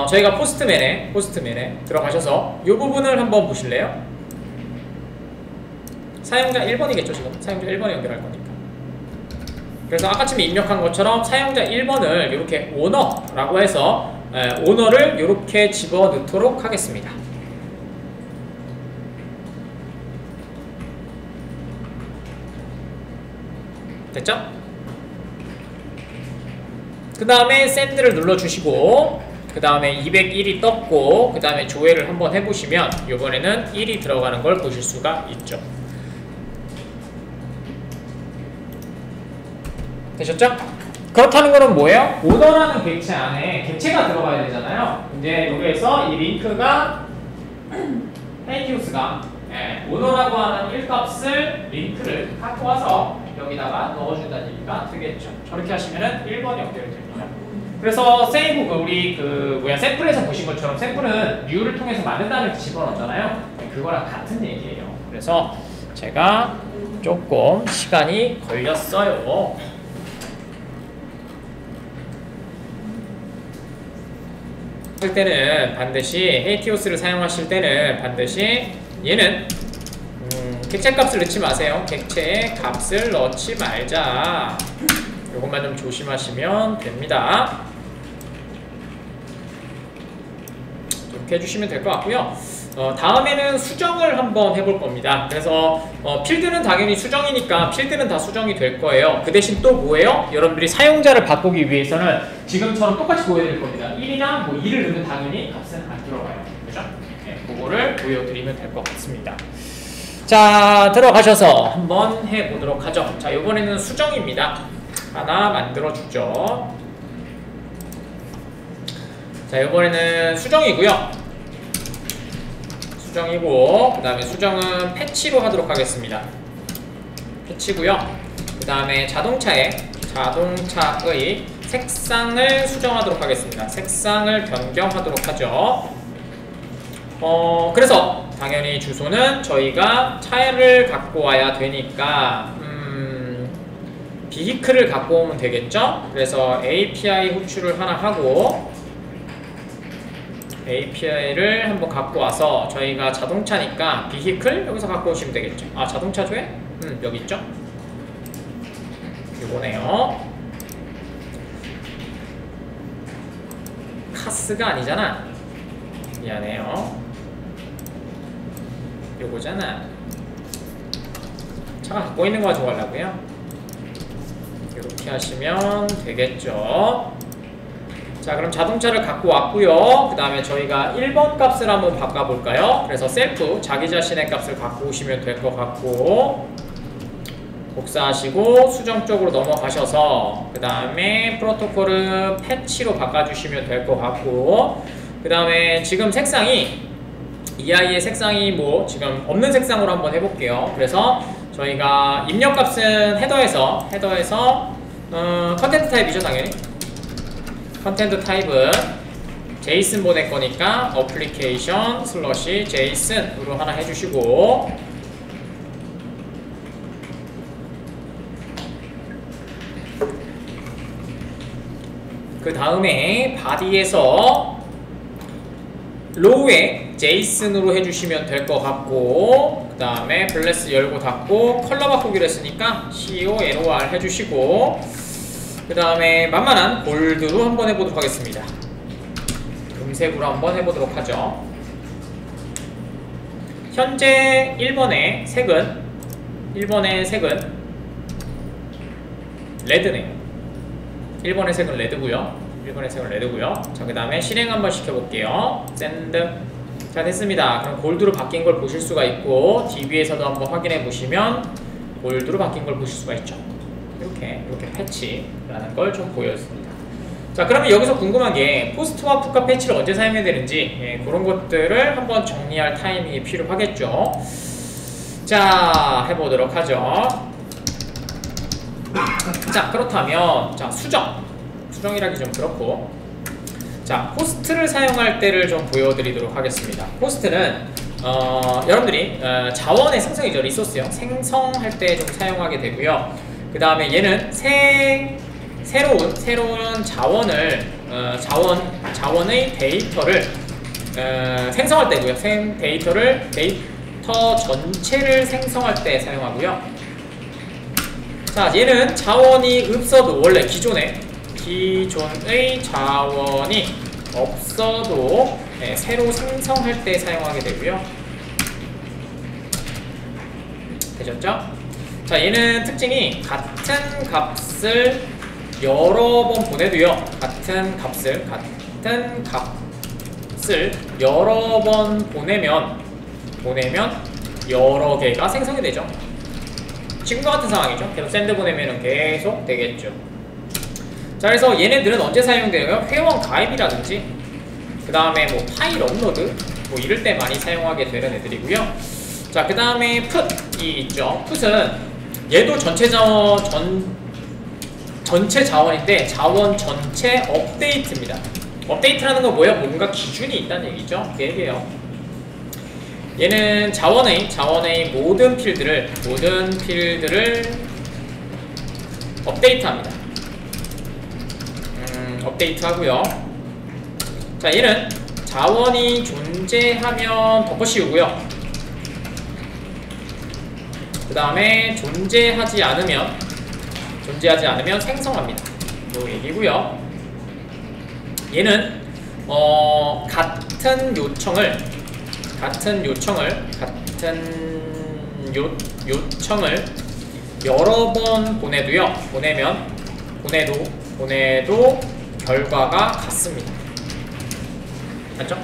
A: 저희가 포스트맨에 들어가셔서 이 부분을 한번 보실래요? 사용자 1번이겠죠 지금? 사용자 1번에 연결할 거니까. 그래서 아까쯤에 입력한 것처럼 사용자 1번을 이렇게 오너라고 해서 오너를 이렇게 집어넣도록 하겠습니다. 됐죠? 그 다음에 샌드를 눌러주시고 그 다음에 201이 떴고 그 다음에 조회를 한번 해보시면 이번에는 1이 들어가는 걸 보실 수가 있죠. 되셨죠? 그렇다는 거는 뭐예요? 오더라는 객체 안에 객체가 들어가야 되잖아요. 근데 여기에서 이 링크가 헤이티우스가 오더라고 하는 1값을 링크를 갖고 와서 여기다가 넣어준다는 얘기가 되겠죠. 저렇게 하시면은 1번이 연결됩니다. 그래서 세이브 우리 샘플에서 보신 것처럼 샘플은 U를 통해서 만든다는 집어넣었잖아요. 그거랑 같은 얘기예요. 그래서 제가 조금 시간이 걸렸어요. 할 때는 반드시 헤이티오스를 사용하실 때는 반드시 얘는 객체 값을 넣지 마세요. 객체의 값을 넣지 말자. 이것만 좀 조심하시면 됩니다. 이렇게 해주시면 될 것 같고요. 다음에는 수정을 한번 해볼 겁니다. 그래서 필드는 당연히 수정이니까 필드는 다 수정이 될 거예요. 그 대신 또 뭐예요? 여러분들이 사용자를 바꾸기 위해서는 지금처럼 똑같이 보여드릴 겁니다. 1이나 뭐 2를 넣으면 당연히 값은 안 들어가요. 그죠? 네, 그거를 보여드리면 될 것 같습니다. 자, 들어가셔서 한번 해보도록 하죠. 자, 이번에는 수정입니다. 하나 만들어주죠. 자, 이번에는 수정이고요. 수정이고 그 다음에 수정은 패치로 하도록 하겠습니다. 패치고요. 그 다음에 자동차의 색상을 수정하도록 하겠습니다. 색상을 변경하도록 하죠. 그래서 당연히 주소는 저희가 차를 갖고 와야 되니까 비히클을 갖고 오면 되겠죠. 그래서 API 호출을 하나 하고 API를 한번 갖고 와서 저희가 자동차니까 비히클 여기서 갖고 오시면 되겠죠. 아, 자동차 조회? 여기 있죠. 이거네요. 카스가 아니잖아. 미안해요. 요거잖아. 차가 갖고 있는 거 가져가려고요. 이렇게 하시면 되겠죠. 자, 그럼 자동차를 갖고 왔고요. 그 다음에 저희가 1번 값을 한번 바꿔볼까요? 그래서 셀프, 자기 자신의 값을 갖고 오시면 될 것 같고 복사하시고 수정 쪽으로 넘어가셔서 그 다음에 프로토콜은 패치로 바꿔주시면 될 것 같고 그 다음에 지금 색상이 이 아이의 색상이 뭐 지금 없는 색상으로 한번 해볼게요. 그래서 저희가 입력값은 헤더에서 컨텐트 타입이죠. 당연히 컨텐트 타입은 제이슨 보낼 거니까 어플리케이션 슬러시 제이슨으로 하나 해주시고 그 다음에 바디에서 로우에 제이슨으로 해주시면 될 것 같고 그 다음에 블레스 열고 닫고 컬러 바꾸기로 했으니까 COLOR 해주시고 그 다음에 만만한 골드로 한번 해보도록 하겠습니다. 금색으로 한번 해보도록 하죠. 현재 1번의 색은 레드네요. 1번의 색은 레드고요. 자, 그 다음에 실행 한번 시켜볼게요. 샌드. 자, 됐습니다. 그럼 골드로 바뀐 걸 보실 수가 있고 DB에서도 한번 확인해 보시면 골드로 바뀐 걸 보실 수가 있죠. 이렇게 패치라는 걸 좀 보여줬습니다. 자, 그러면 여기서 궁금한 게 포스트와 푸카 패치를 언제 사용해야 되는지 그런 것들을 한번 정리할 타이밍이 필요하겠죠. 자, 해보도록 하죠. 자, 그렇다면 자, 수정이라기 좀 그렇고 자, 포스트를 사용할 때를 좀 보여드리도록 하겠습니다. 포스트는 여러분들이 자원의 생성이죠. 리소스요. 생성할 때 좀 사용하게 되고요. 그 다음에 얘는 새로운 자원의 데이터를 생성할 때고요. 데이터 전체를 생성할 때 사용하고요. 자, 얘는 자원이 없어도 원래 기존의 자원이 없어도 새로 생성할 때 사용하게 되고요. 되셨죠? 자, 얘는 특징이 같은 값을 여러 번 보내도요. 같은 값을 여러 번 보내면 여러 개가 생성이 되죠. 지금과 같은 상황이죠. 계속 샌드 보내면 계속 되겠죠. 자, 그래서 얘네들은 언제 사용되냐면 회원 가입이라든지 그 다음에 뭐 파일 업로드 뭐 이럴 때 많이 사용하게 되는 애들이고요. 자, 그 다음에 풋이 있죠. 풋은 얘도 전체 자원인데 자원 전체 업데이트입니다. 업데이트라는 건 뭐예요? 뭔가 기준이 있다는 얘기죠. 그 얘기예요. 얘는 자원의 모든 필드를 업데이트합니다. 업데이트하고요. 자, 얘는 자원이 존재하면 덮어씌우고요. 그 다음에 존재하지 않으면 생성합니다. 요 얘기고요. 얘는 같은 요청을 여러 번 보내도 결과가 같습니다. 맞죠?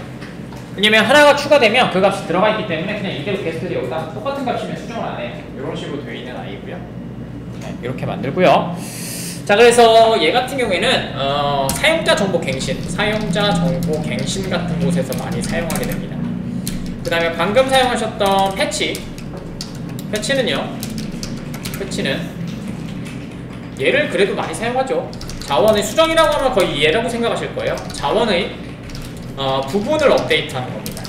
A: 왜냐면 하나가 추가되면 그 값이 들어가 있기 때문에 그냥 이대로 게스트들이 여기다 똑같은 값이면 수정을 안 해. 이런 식으로 되어 있는 아이고요. 네, 이렇게 만들고요. 자, 그래서 얘 같은 경우에는 사용자 정보 갱신 같은 곳에서 많이 사용하게 됩니다. 그 다음에 방금 사용하셨던 패치는 얘를 그래도 많이 사용하죠. 자원의 수정이라고 하면 거의 얘라고 생각하실 거예요. 자원의 부분을 업데이트하는 겁니다.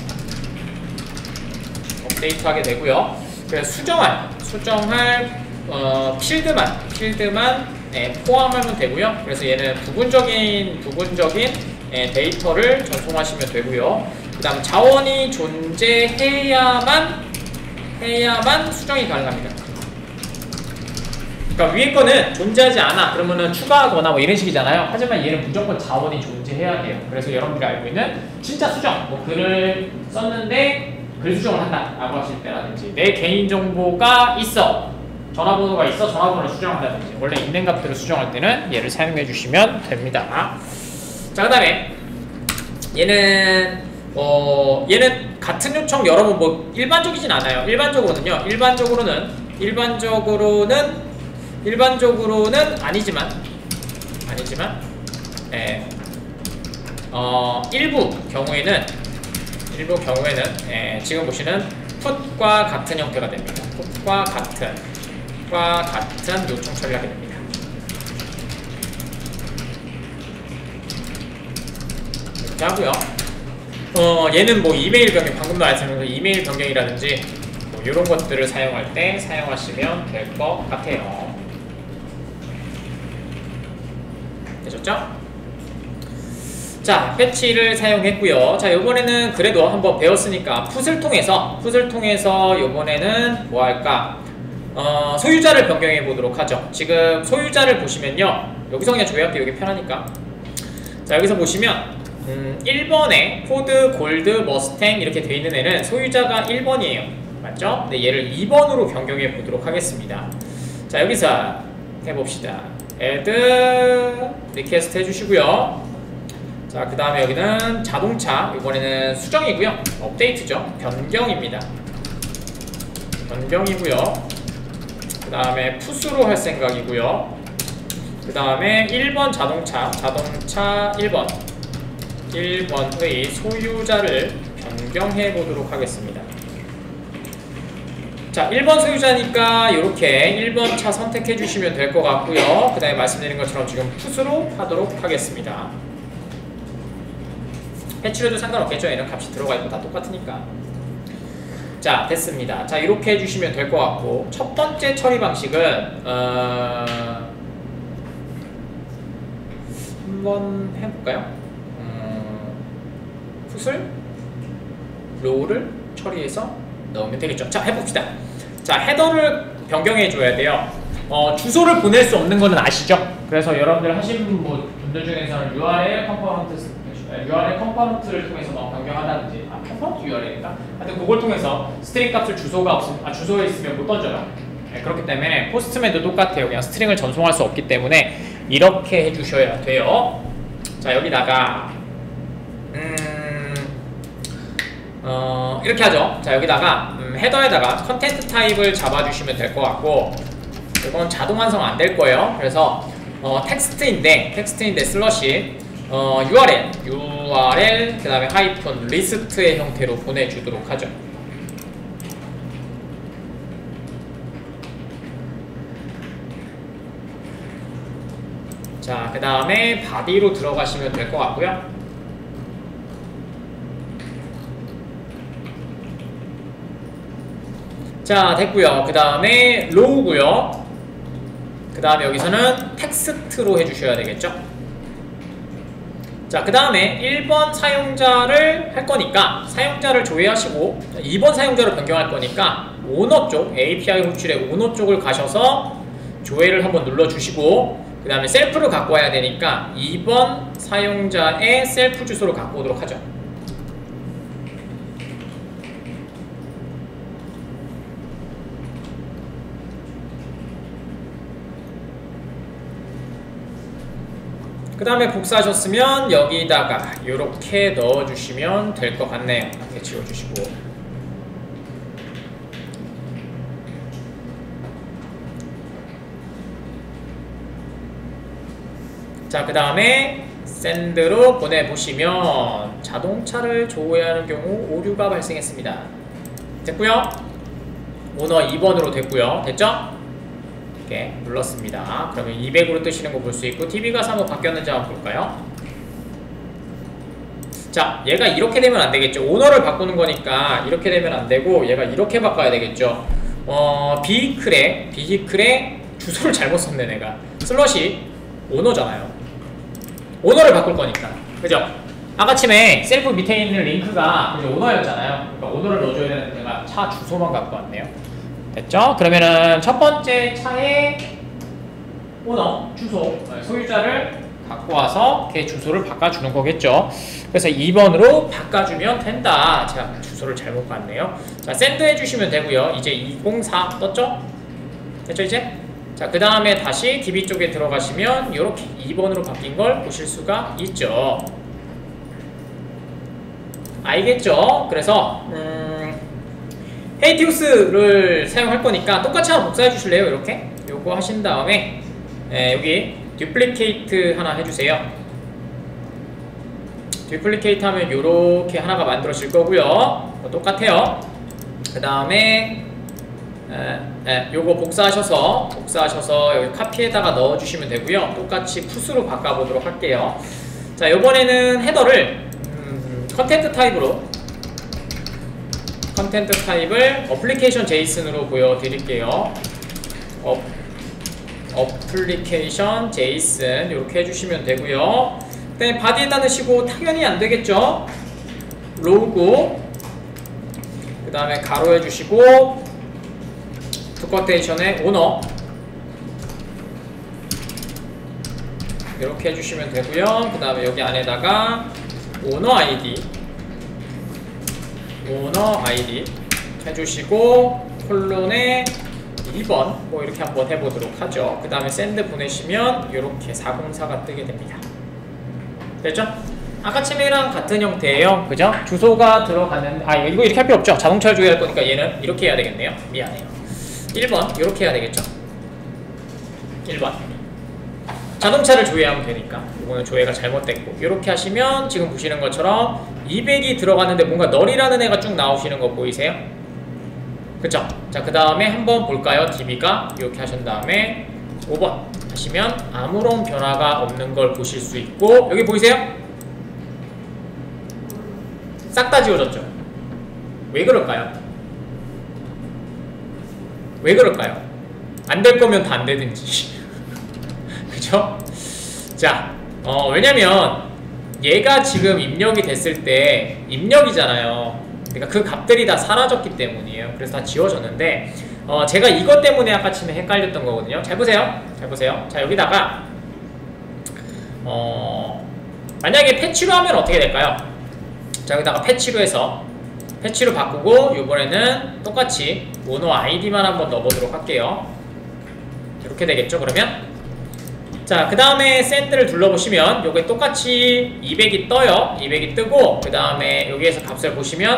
A: 업데이트하게 되고요. 그래서 수정할 필드만 포함하면 되고요. 그래서 얘는 부분적인 데이터를 전송하시면 되고요. 그 다음 자원이 존재해야만 수정이 가능합니다. 그러니까 위에 거는 존재하지 않아 그러면은 추가하거나 뭐 이런 식이잖아요. 하지만 얘는 무조건 자원이 존재해야 돼요. 그래서 여러분들이 알고 있는 진짜 수정, 뭐 글을 썼는데 글 수정을 한다 라고 하실 때라든지 내 개인정보가 있어 전화번호가 있어 전화번호를 수정한다든지 원래 있는 값들을 수정할 때는 얘를 사용해 주시면 됩니다. 자, 그 다음에 얘는 같은 요청 여러 번 뭐 일반적이진 않아요. 일반적으로는 아니지만 일부 경우에는 지금 보시는 풋과 같은 형태가 됩니다. 풋과 같은 요청 처리하게 됩니다. 이렇게 하고요. 얘는 뭐 이메일 변경, 방금도 말씀드린 이메일 변경이라든지 뭐 이런 것들을 사용할 때 사용하시면 될 것 같아요. 되셨죠? 자, 패치를 사용했고요. 자, 요번에는 그래도 한번 배웠으니까 풋을 통해서 요번에는 뭐 할까? 소유자를 변경해 보도록 하죠. 지금 소유자를 보시면요. 여기서 그냥 조회할게요. 여기 편하니까. 자, 여기서 보시면 1번에 포드, 골드, 머스탱 이렇게 돼 있는 애는 소유자가 1번이에요. 맞죠? 네, 얘를 2번으로 변경해 보도록 하겠습니다. 자, 여기서 해봅시다. add 리퀘스트 해주시고요. 자, 그 다음에 여기는 자동차, 이번에는 수정이고요. 업데이트죠. 변경입니다. 변경이고요. 그 다음에 풋으로 할 생각이고요. 그 다음에 1번 자동차 1번의 소유자를 변경해 보도록 하겠습니다. 자, 1번 소유자니까 이렇게 1번 차 선택해 주시면 될 것 같고요. 그 다음에 말씀드린 것처럼 지금 풋으로 하도록 하겠습니다. 패치로 해도 상관없겠죠. 얘는 값이 들어가 있고 다 똑같으니까. 자, 됐습니다. 자, 이렇게 해주시면 될 것 같고, 첫 번째 처리 방식은 한번 해볼까요? 풋을 로우를 처리해서 넣으면 되겠죠. 자, 해봅시다. 자, 헤더를 변경해 줘야 돼요. 주소를 보낼 수 없는 거는 아시죠? 그래서 여러분들 하신 분들 중에서는 URL 컴포넌트를 통해서 뭐 변경한다든지, 컴포넌트 URL인가? 하여튼 그걸 통해서 스트링 값을 주소가 없으면, 주소에 있으면 못 던져요. 네, 그렇기 때문에 포스트맨도 똑같아요. 그냥 스트링을 전송할 수 없기 때문에 이렇게 해주셔야 돼요. 자, 여기다가 이렇게 하죠. 자, 여기다가 헤더에다가 컨텐트 타입을 잡아주시면 될 것 같고, 이건 자동 완성 안 될 거예요. 그래서 텍스트인데 슬러시 URL 그 다음에 하이픈 리스트의 형태로 보내주도록 하죠. 자, 그 다음에 바디로 들어가시면 될 것 같고요. 자, 됐고요. 그 다음에 로우고요. 그 다음에 여기서는 텍스트로 해주셔야 되겠죠. 자, 그 다음에 1번 사용자를 할 거니까 사용자를 조회하시고 2번 사용자로 변경할 거니까 오너 쪽, API 호출의 오너 쪽을 가셔서 조회를 한번 눌러주시고, 그 다음에 셀프를 갖고 와야 되니까 2번 사용자의 셀프 주소를 갖고 오도록 하죠. 그 다음에 복사하셨으면 여기다가 이렇게 넣어주시면 될 것 같네요. 이렇게 지워주시고, 자, 그 다음에 샌드로 보내보시면 자동차를 조회하는 경우 오류가 발생했습니다. 됐고요. 오너 2번으로 됐고요. 됐죠? 이렇게 눌렀습니다. 그러면 200으로 뜨시는 거 볼 수 있고, TV가 3호 바뀌었는지 한번 볼까요? 자, 얘가 이렇게 되면 안 되겠죠. 오너를 바꾸는 거니까 이렇게 되면 안 되고 얘가 이렇게 바꿔야 되겠죠. 비히클에 주소를 잘못 썼네 내가. 슬러시 오너잖아요. 오너를 바꿀 거니까, 그죠? 아까침에 셀프 밑에 있는 링크가 오너였잖아요. 그러니까 오너를 넣어줘야 되는데 내가 차 주소만 갖고 왔네요. 됐죠? 그러면은 첫 번째 차의 오너, 주소, 소유자를 갖고 와서 걔 주소를 바꿔주는 거겠죠. 그래서 2번으로 바꿔주면 된다. 제가 주소를 잘못 봤네요. 자, 샌드 해주시면 되고요. 이제 204 떴죠? 됐죠, 이제? 자, 그 다음에 다시 DB 쪽에 들어가시면 이렇게 2번으로 바뀐 걸 보실 수가 있죠. 알겠죠? 그래서 헤이티우스를 사용할 거니까 똑같이 하나 복사해 주실래요? 이렇게 요거 하신 다음에 여기 듀플리케이트 하나 해주세요. 듀플리케이트 하면 요렇게 하나가 만들어질 거고요. 똑같아요. 그 다음에 요거 복사하셔서 여기 카피에다가 넣어주시면 되고요. 똑같이 풋으로 바꿔보도록 할게요. 자, 요번에는 헤더를 컨텐트 타입으로 어플리케이션 제이슨으로 보여드릴게요. 어플리케이션 제이슨 이렇게 해주시면 되고요. 그다음에 바디에다 넣으시고 당연히 안 되겠죠. 로고 그 다음에 가로 해주시고 투커테이션의 오너 이렇게 해주시면 되고요. 그 다음에 여기 안에다가 오너 아이디 해주시고 콜론에 2번 뭐 이렇게 한번 해보도록 하죠. 그 다음에 샌드 보내시면 이렇게 404가 뜨게 됩니다. 됐죠? 아까침이랑 같은 형태예요. 그죠? 주소가 들어가는 이거 이렇게 할 필요 없죠. 자동차를 조회할 거니까 얘는 이렇게 해야 되겠네요. 미안해요. 1번 이렇게 해야 되겠죠. 1번 자동차를 조회하면 되니까 이거는 조회가 잘못됐고, 이렇게 하시면 지금 보시는 것처럼 200이 들어갔는데 뭔가 널이라는 애가 쭉 나오시는 거 보이세요? 그쵸? 자, 그 다음에 한번 볼까요? DB가 이렇게 하신 다음에 5번 하시면 아무런 변화가 없는 걸 보실 수 있고, 여기 보이세요? 싹 다 지워졌죠? 왜 그럴까요? 왜 그럴까요? 안 될 거면 다 안 되든지 그죠? 자, 왜냐면 얘가 지금 입력이 됐을 때 입력이잖아요. 그러니까 그 값들이 다 사라졌기 때문이에요. 그래서 다 지워졌는데 제가 이것 때문에 아까 침에 헷갈렸던 거거든요. 잘 보세요. 자, 여기다가 만약에 패치로 하면 어떻게 될까요? 자, 여기다가 패치로 해서 패치로 바꾸고, 이번에는 똑같이 오너 아이디만 한번 넣어보도록 할게요. 이렇게 되겠죠 그러면? 자, 그 다음에 send를 눌러보시면 요게 똑같이 200이 떠요. 200이 뜨고 그 다음에 여기에서 값을 보시면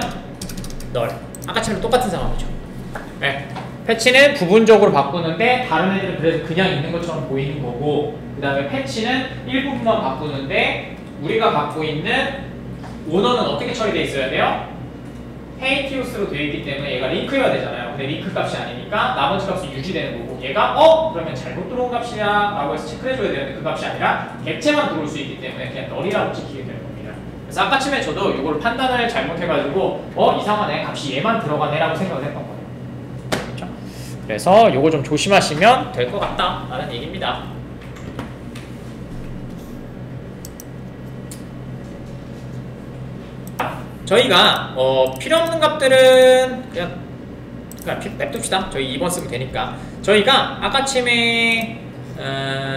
A: null. 아까처럼 똑같은 상황이죠. 네. 패치는 부분적으로 바꾸는데 다른 애들은 그래도 그냥 있는 것처럼 보이는 거고, 그 다음에 패치는 일부분만 바꾸는데 우리가 갖고 있는 오너는 어떻게 처리되어 있어야 돼요? 헤이티우스로 되어 있기 때문에 얘가 링크여야 되잖아요. 근데 링크 값이 아니니까 나머지 값이 유지되는 거고, 얘가 그러면 잘못 들어온 값이야 라고 해서 체크를 해줘야 되는데 그 값이 아니라 객체만 들어올 수 있기 때문에 그냥 널이라고 찍히게 되는 겁니다. 그래서 아까쯤에 저도 이걸 판단을 잘못해가지고 이상하네, 값이 얘만 들어가네 라고 생각을 했던 거예요. 그렇죠? 그래서 요거 좀 조심하시면 될 것 같다 라는 얘기입니다. 저희가 필요 없는 값들은 그냥 냅둡시다. 저희 2번 쓰면 되니까. 저희가 아까쯤에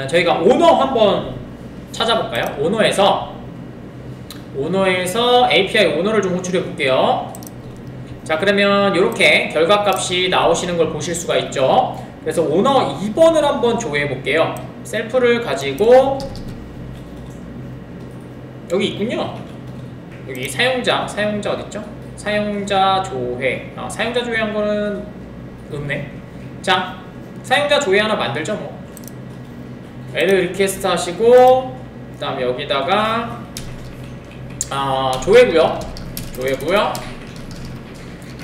A: 저희가 오너 한번 찾아볼까요? 오너에서 API 오너를 좀 호출해 볼게요. 자, 그러면 이렇게 결과값이 나오시는 걸 보실 수가 있죠. 그래서 오너 2번을 한번 조회해 볼게요. 셀프를 가지고 여기 있군요. 여기 사용자 어딨죠? 사용자 조회. 사용자 조회한 거는 없네. 자, 사용자 조회 하나 만들죠 뭐. 애드 리퀘스트 하시고, 그 다음에 여기다가 조회구요.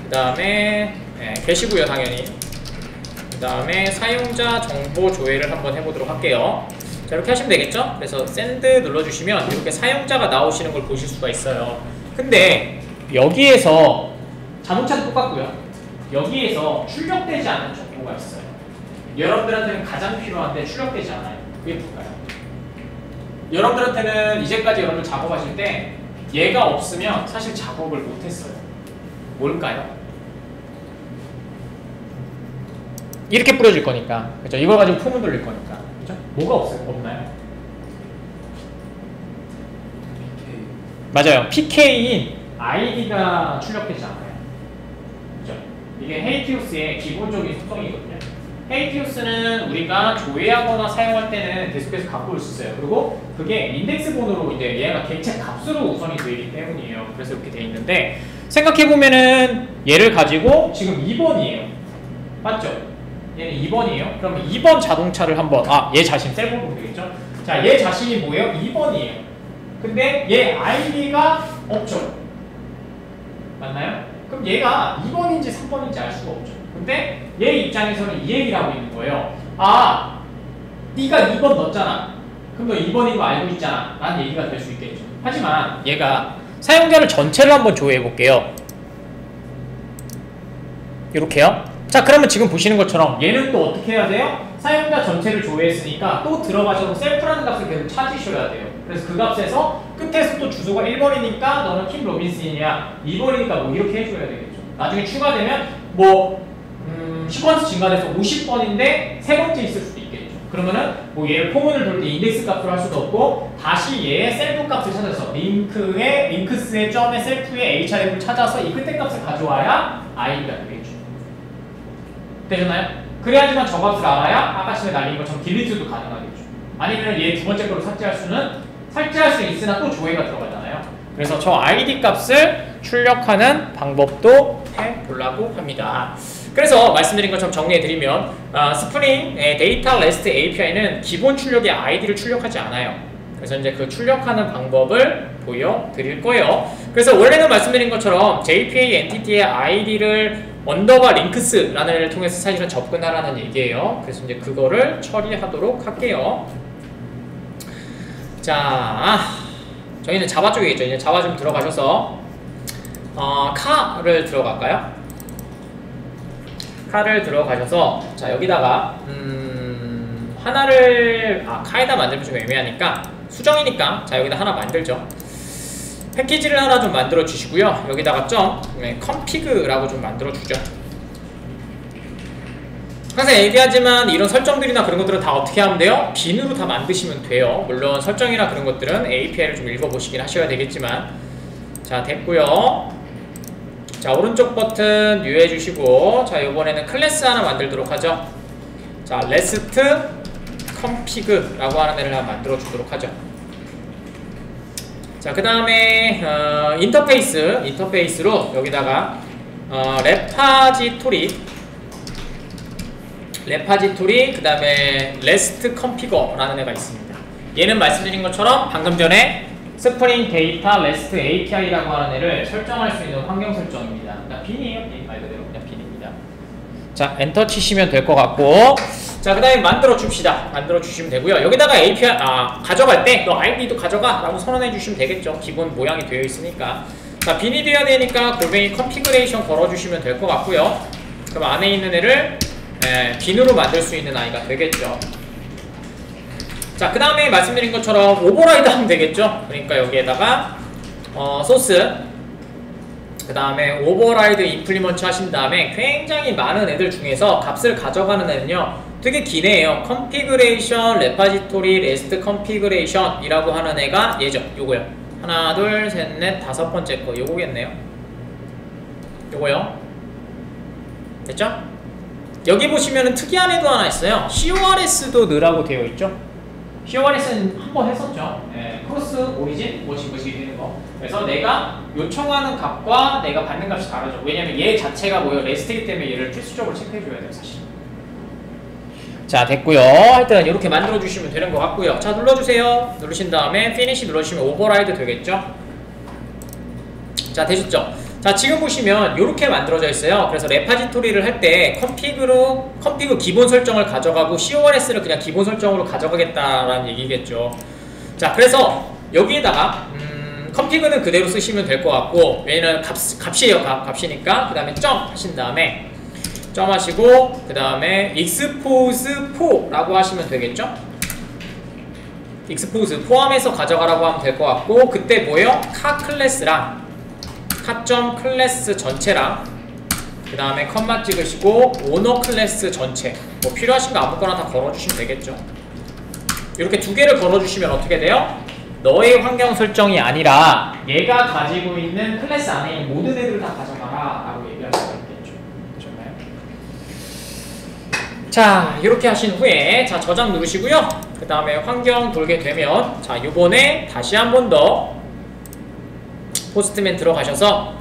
A: 그 다음에 게시구요 당연히. 그 다음에 사용자 정보 조회를 한번 해보도록 할게요. 자, 이렇게 하시면 되겠죠? 그래서 send 눌러주시면 이렇게 사용자가 나오시는 걸 보실 수가 있어요. 근데 여기에서 자동차도 똑같고요. 여기에서 출력되지 않은 정보가 있어요. 여러분들한테는 가장 필요한데 출력되지 않아요. 그게 뭘까요? 여러분들한테는 이제까지 여러분들 작업하실 때 얘가 없으면 사실 작업을 못했어요. 뭘까요? 이렇게 뿌려질 거니까. 그렇죠? 이걸 가지고 폼을 돌릴 거니까. 그렇죠? 뭐가 없나요? 맞아요. PK인 ID가 출력되지 않아요. 그렇죠? 이게 헤이티우스의 기본적인 속성이거든요. 헤이티우스는 우리가 조회하거나 사용할 때는 계속해서 갖고 올 수 있어요. 그리고 그게 인덱스 번호로 이제 얘가 객체 값으로 우선이 되기 때문이에요. 그래서 이렇게 돼 있는데, 생각해보면은 얘를 가지고 지금 2번이에요. 맞죠? 얘는 2번이에요. 그럼 2번 자동차를 한번, 얘 자신 셀프 보면 되겠죠? 자, 얘 자신이 뭐예요? 2번이에요. 근데 얘 아이디가 없죠. 맞나요? 그럼 얘가 2번인지 3번인지 알 수가 없죠. 근데 얘 입장에서는 이 얘기를 하고 있는 거예요. 네가 2번 넣었잖아. 그럼 너 2번인 거 알고 있잖아 라는 얘기가 될 수 있겠죠. 하지만 얘가 사용자를 전체를 한번 조회해 볼게요. 이렇게요. 자, 그러면 지금 보시는 것처럼 얘는 또 어떻게 해야 돼요? 사용자 전체를 조회했으니까 또 들어가셔서 셀프라는 값을 계속 찾으셔야 돼요. 그래서 그 값에서 끝에서 또 주소가 1번이니까 너는 킴 로빈슨이냐, 2번이니까 뭐 이렇게 해줘야 되겠죠. 나중에 추가되면 뭐 시퀀스 증가돼서 50번인데 세 번째 있을 수도 있겠죠. 그러면은 뭐 얘를 포문을 돌 때 인덱스 값으로 할 수도 없고, 다시 얘의 셀프 값을 찾아서 링크스의 점의 셀프의 href를 찾아서 이 끝에 값을 가져와야 id가 되겠죠. 되셨나요? 그래야지만 저 값을 알아야 아까 전에 날린 것처럼 딜리트도 가능하겠죠. 아니면 얘 두 번째 거로 삭제할 수 있으나 또 조회가 들어가잖아요. 그래서 저 id 값을 출력하는 방법도 해보려고 합니다. 그래서 말씀드린 것처럼 정리해드리면 스프링 데이터 REST API는 기본 출력의 id를 출력하지 않아요. 그래서 이제 그 출력하는 방법을 보여드릴 거예요. 그래서 원래는 말씀드린 것처럼 JPA 엔티티의 id를 언더바 링크스라는 애를 통해서 사실은 접근하라는 얘기예요. 그래서 이제 그거를 처리하도록 할게요. 자, 저희는 자바 쪽에 있죠. 이제 자바 좀 들어가셔서 카를 들어갈까요? 카를 들어가셔서, 자, 여기다가 하나를 카에다 만들면 좀 애매하니까 수정이니까 자, 여기다 하나 만들죠. 패키지를 하나 좀 만들어 주시고요. 여기다가 config라고 좀 만들어 주죠. 항상 얘기하지만 이런 설정들이나 그런 것들은 다 어떻게 하면 돼요? 빈으로 다 만드시면 돼요. 물론 설정이나 그런 것들은 API를 좀 읽어보시긴 하셔야 되겠지만. 자, 됐고요. 자, 오른쪽 버튼 뉴 해주시고, 자, 이번에는 클래스 하나 만들도록 하죠. 자, 레스트 컴피그라고 하는 애를 하나 만들어 주도록 하죠. 자, 그 다음에 인터페이스로 여기다가 레파지토리, 그 다음에 레스트 컴피거라는 애가 있습니다. 얘는 말씀드린 것처럼 방금 전에 스프링 데이터 레스트 API라고 하는 애를 설정할 수 있는 환경 설정입니다. 그냥 빈이에요. 빈 말 그대로 그냥 빈입니다. 자, 엔터 치시면 될 것 같고, 자, 그 다음에 만들어 줍시다. 만들어 주시면 되고요. 여기다가 API 가져갈 때 너 아이디도 가져가 라고 선언해 주시면 되겠죠. 기본 모양이 되어 있으니까. 자, 빈이 되어야 되니까 골뱅이 컨피그레이션 걸어 주시면 될 것 같고요. 그럼 안에 있는 애를 빈으로 만들 수 있는 아이가 되겠죠. 자, 그 다음에 말씀드린 것처럼 오버라이드 하면 되겠죠. 그러니까 여기에다가 소스, 그 다음에 오버라이드 임플리먼트 하신 다음에 굉장히 많은 애들 중에서 값을 가져가는 애는요 되게 긴 애예요. 컨피그레이션 레파지토리 레스트 컨피그레이션 이라고 하는 애가 얘죠. 요거요. 하나 둘 셋 넷 다섯 번째 거 요거겠네요. 요거요. 됐죠? 여기 보시면은 특이한 애도 하나 있어요. CORS도 넣으라고 되어 있죠. CORS는 한번 했었죠. 크로스 오리진 뭐시기 되는 거. 그래서 내가 요청하는 값과 내가 받는 값이 다르죠. 왜냐면 얘 자체가 뭐예요? 레스트이기 때문에 얘를 필수적으로 체크해줘야 돼요, 사실. 자, 됐고요. 하여튼 이렇게 만들어 주시면 되는 것 같고요. 자, 눌러주세요. 누르신 다음에 Finish 눌러주시면 오버라이드 되겠죠. 자, 되셨죠? 자, 지금 보시면 이렇게 만들어져 있어요. 그래서 레파지토리를 할 때 컨피그 기본 설정을 가져가고 CORS를 그냥 기본 설정으로 가져가겠다라는 얘기겠죠. 자, 그래서 여기에다가 컨피그는 그대로 쓰시면 될 것 같고, 얘는 값이에요. 값이니까 그 다음에 점 하신 다음에 점 하시고 그 다음에 expose for라고 하시면 되겠죠. expose 포함해서 가져가라고 하면 될 것 같고, 그때 뭐예요? 카 클래스랑 카.클래스 클래스 전체랑 그 다음에 컴마 찍으시고 오너 클래스 전체 뭐 필요하신 거 아무거나 다 걸어주시면 되겠죠. 이렇게 두 개를 걸어주시면 어떻게 돼요? 너의 환경 설정이 아니라 얘가 가지고 있는 클래스 안에 있는 모든 애들을 다 가져가라 라고 얘기할 수가 있겠죠. 되셨나요? 자, 이렇게 하신 후에 자, 저장 누르시고요. 그 다음에 환경 돌게 되면 자, 요번에 다시 한 번 더 포스트맨 들어가셔서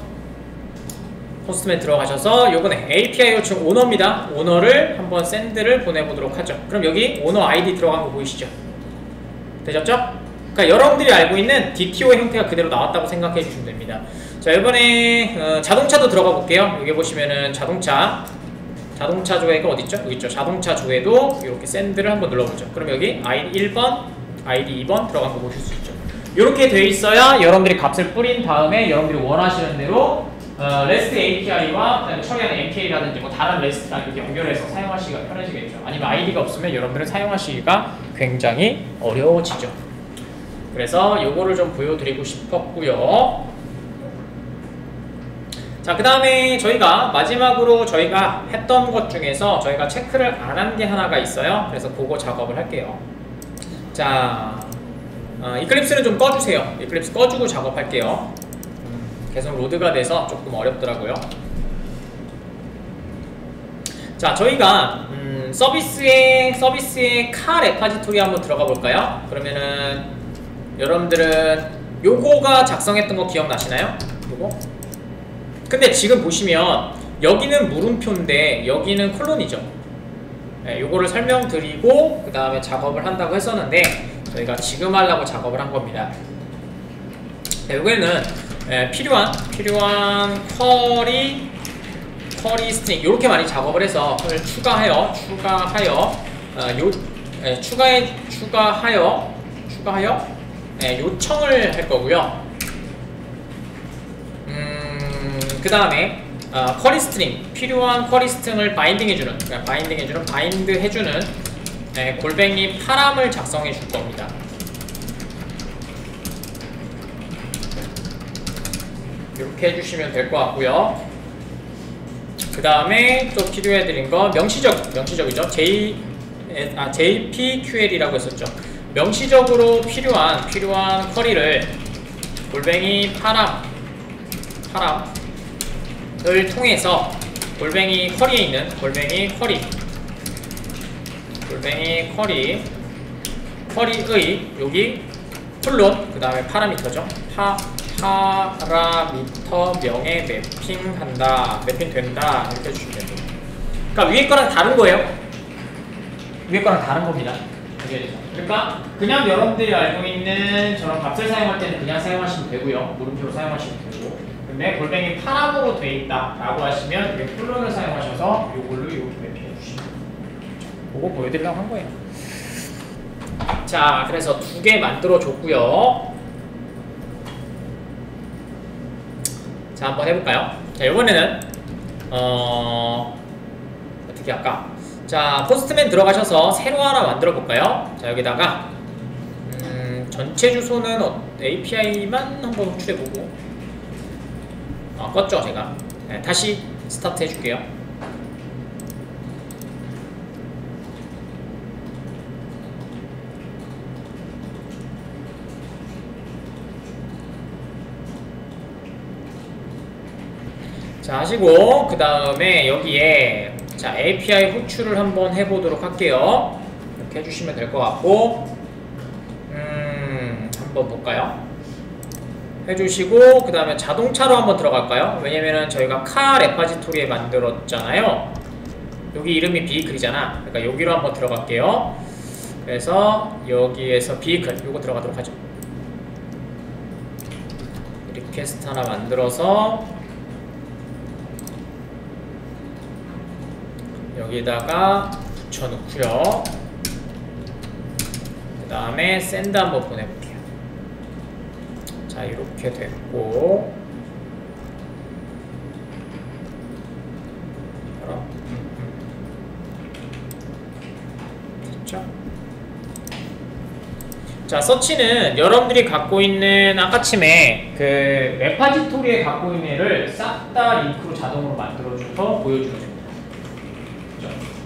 A: 요번에 API 요청 오너입니다. 오너를 한번 샌드를 보내보도록 하죠. 그럼 여기 오너 아이디 들어간 거 보이시죠? 되셨죠? 그러니까 여러분들이 알고 있는 DTO의 형태가 그대로 나왔다고 생각해 주시면 됩니다. 자, 이번에 자동차도 들어가 볼게요. 여기 보시면은 자동차 조회가 어딨죠? 여기 있죠. 자동차 조회도 이렇게 샌드를 한번 눌러보죠. 그럼 여기 아이디 1번, 아이디 2번 들어간 거 보실 수 있죠. 이렇게 돼 있어야 여러분들이 값을 뿌린 다음에 여러분들이 원하시는 대로 REST API와 그다음에 처리하는 MK라든지 뭐 다른 REST랑 이렇게 연결해서 사용하시기가 편해지겠죠. 아니면 아이디가 없으면 여러분들은 사용하시기가 굉장히 어려워지죠. 그래서 요거를 좀 보여드리고 싶었고요. 자, 그 다음에 저희가 마지막으로 저희가 했던 것 중에서 저희가 체크를 안 한 게 하나가 있어요. 그래서 그거 작업을 할게요. 자, 이클립스는 좀 꺼주세요. 이클립스 꺼주고 작업할게요. 계속 로드가 돼서 조금 어렵더라고요. 자, 저희가 서비스의 카 레파지토리 한번 들어가 볼까요? 그러면은 여러분들은 요거가 작성했던 거 기억나시나요? 요거? 근데 지금 보시면 여기는 물음표인데 여기는 콜론이죠. 네, 요거를 설명드리고 그 다음에 작업을 한다고 했었는데 저희가 지금 하려고 작업을 한 겁니다. 네, 요거는 필요한 쿼리 스트링 이렇게 많이 작업을 해서 추가하여 요청을 할 거고요. 그 다음에 쿼리 스트링, 필요한 쿼리 스트링을 바인딩해주는, 바인드 해주는 골뱅이 파람을 작성해 줄 겁니다. 이렇게 해주시면 될 것 같고요. 그 다음에 또 필요해드린 거 명시적이죠. JPQL이라고 했었죠. 명시적으로 필요한 쿼리를 골뱅이 파람 통해서 골뱅이 쿼리에 있는 쿼리의 여기 폴론 그 다음에 파라미터죠. 파라미터명에 매핑한다, 매핑된다 이렇게 해주시면 됩니다. 그러니까 위에 거랑 다른 거예요. 위에 거랑 다른 겁니다. 그러니까 그냥 여러분들이 알고 있는 저런 값을 사용할 때는 그냥 사용하시면 되고요. 물음표로 사용하시면 되고. 근데 골뱅이 파람으로 돼 있다 라고 하시면 이게 폴론을 사용하셔서 요걸로 이렇게 매핑해 주시면 돼요. 그거 보여드리려고 한 거예요. 자, 그래서 2개 만들어 줬고요. 자, 한번 해볼까요? 자, 이번에는 어떻게 할까? 자, 포스트맨 들어가셔서 새로 하나 만들어 볼까요? 자, 여기다가 전체 주소는 API만 한번 호출해보고 껐죠 제가. 네, 다시 스타트 해줄게요. 자, 하시고 그 다음에 여기에 자, API 호출을 한번 해보도록 할게요. 이렇게 해주시면 될 것 같고 한번 볼까요? 해주시고 그 다음에 자동차로 한번 들어갈까요? 왜냐면은 저희가 카 레파지토리에 만들었잖아요. 여기 이름이 비이클이잖아. 그러니까 여기로 한번 들어갈게요. 그래서 여기에서 비이클 요거 들어가도록 하죠. 리퀘스트 하나 만들어서 여기다가 붙여놓고요. 그 다음에 샌드 한번 보내볼게요. 자, 이렇게 됐고 됐죠? 자, 서치는 여러분들이 갖고 있는 아까침에 그 레파지토리에 갖고 있는 애를 싹 다 링크로 자동으로 만들어줘서 보여주는 겁니다.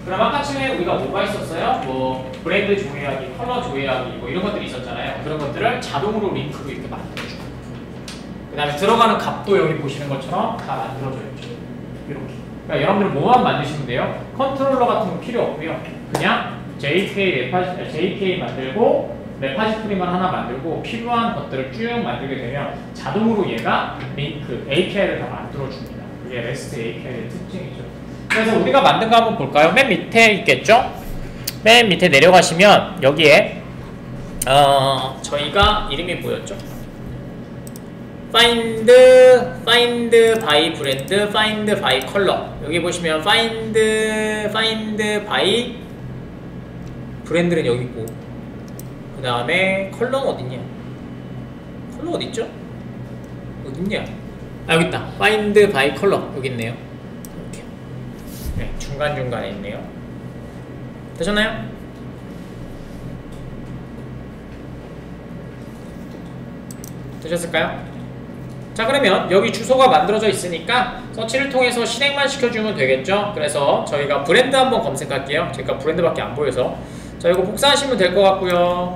A: 그럼 아까쯤에 우리가 뭐가 있었어요? 뭐 브랜드 조회하기, 컬러 조회하기 뭐 이런 것들이 있었잖아요. 그런 것들을 자동으로 링크로 이렇게 만들어줘요. 그 다음에 들어가는 값도 여기 보시는 것처럼 다 만들어줘야죠. 이렇게. 그러니까 여러분들 뭐만 만드시면 돼요? 컨트롤러 같은 거 필요 없고요. 그냥 JK 만들고 레파지토리만 하나 만들고 필요한 것들을 쭉 만들게 되면 자동으로 얘가 링크, API를 다 만들어줍니다. 그게 REST API의 특징이죠. 그래서 우리가 만든 거 한번 볼까요? 맨 밑에 있겠죠? 맨 밑에 내려가시면 여기에 저희가 이름이 뭐였죠? find by brand, find by color. 여기 보시면 find by 브랜드는 여기 있고 그 다음에 컬러는 어딨냐? 컬러 어딨죠? 어딨냐? 아, 여기 있다. find by color 여기 있네요. 네, 중간중간에 있네요. 되셨나요? 되셨을까요? 자, 그러면 여기 주소가 만들어져 있으니까 서치를 통해서 실행만 시켜주면 되겠죠? 그래서 저희가 브랜드 한번 검색할게요. 제가 브랜드밖에 안 보여서. 자, 이거 복사하시면 될 것 같고요.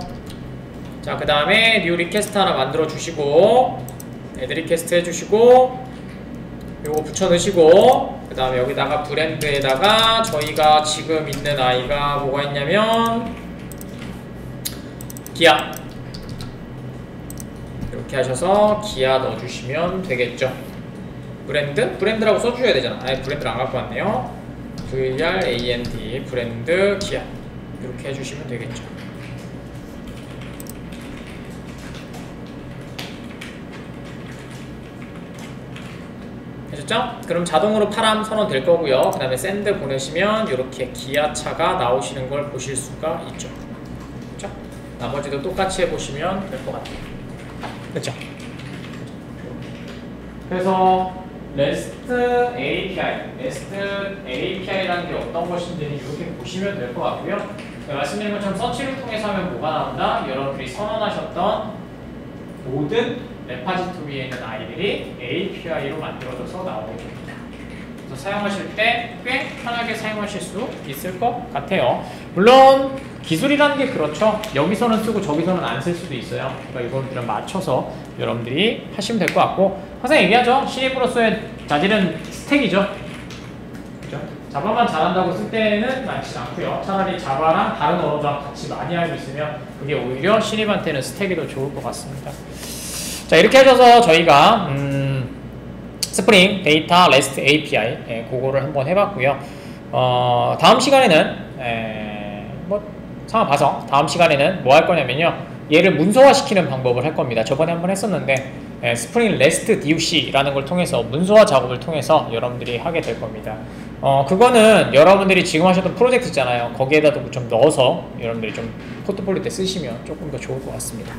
A: 자, 그 다음에 뉴 리퀘스트 하나 만들어 주시고 애드 리퀘스트 해주시고 요거 붙여 넣으시고 그 다음에 여기다가 브랜드에다가 저희가 지금 있는 아이가 뭐가 있냐면 기아 이렇게 하셔서 기아 넣어주시면 되겠죠. 브랜드라고 써주셔야 되잖아. 아예 브랜드를 안 갖고 왔네요. VRAND 브랜드 기아 이렇게 해주시면 되겠죠. 되셨죠? 그럼 자동으로 파람 선언 될 거고요. 그 다음에 샌드 보내시면 이렇게 기아차가 나오시는 걸 보실 수가 있죠. 그렇죠? 나머지도 똑같이 해보시면 될 것 같아요. 그렇죠? 그래서 REST API라는 게 어떤 것인지는 이렇게 보시면 될 것 같고요. 말씀드린 것처럼 서치를 통해서 하면 뭐가 나온다? 여러분들이 선언하셨던 모든 레파지토리에 있는 아이들이 API로 만들어져서 나오게 됩니다. 그래서 사용하실 때 꽤 편하게 사용하실 수 있을 것 같아요. 물론 기술이라는 게 그렇죠. 여기서는 쓰고 저기서는 안 쓸 수도 있어요. 그러니까 이거를 맞춰서 여러분들이 하시면 될 것 같고 항상 얘기하죠. C++의 자질은 스택이죠. 그죠? 자바만 잘한다고 쓸 때는 많지 않고요. 차라리 자바랑 다른 언어랑 같이 많이 알고 있으면 그게 오히려 신입한테는 스택이 더 좋을 것 같습니다. 자, 이렇게 하셔서 저희가 스프링 데이터 레스트 API 그거를 한번 해봤고요. 다음 시간에는 뭐 상황 봐서 다음 시간에는 뭐 할 거냐면요, 얘를 문서화시키는 방법을 할 겁니다. 저번에 한번 했었는데 스프링 레스트 DUC라는 걸 통해서 문서화 작업을 통해서 여러분들이 하게 될 겁니다. 그거는 여러분들이 지금 하셨던 프로젝트 있잖아요. 거기에다 좀 넣어서 여러분들이 좀 포트폴리오 때 쓰시면 조금 더 좋을 것 같습니다.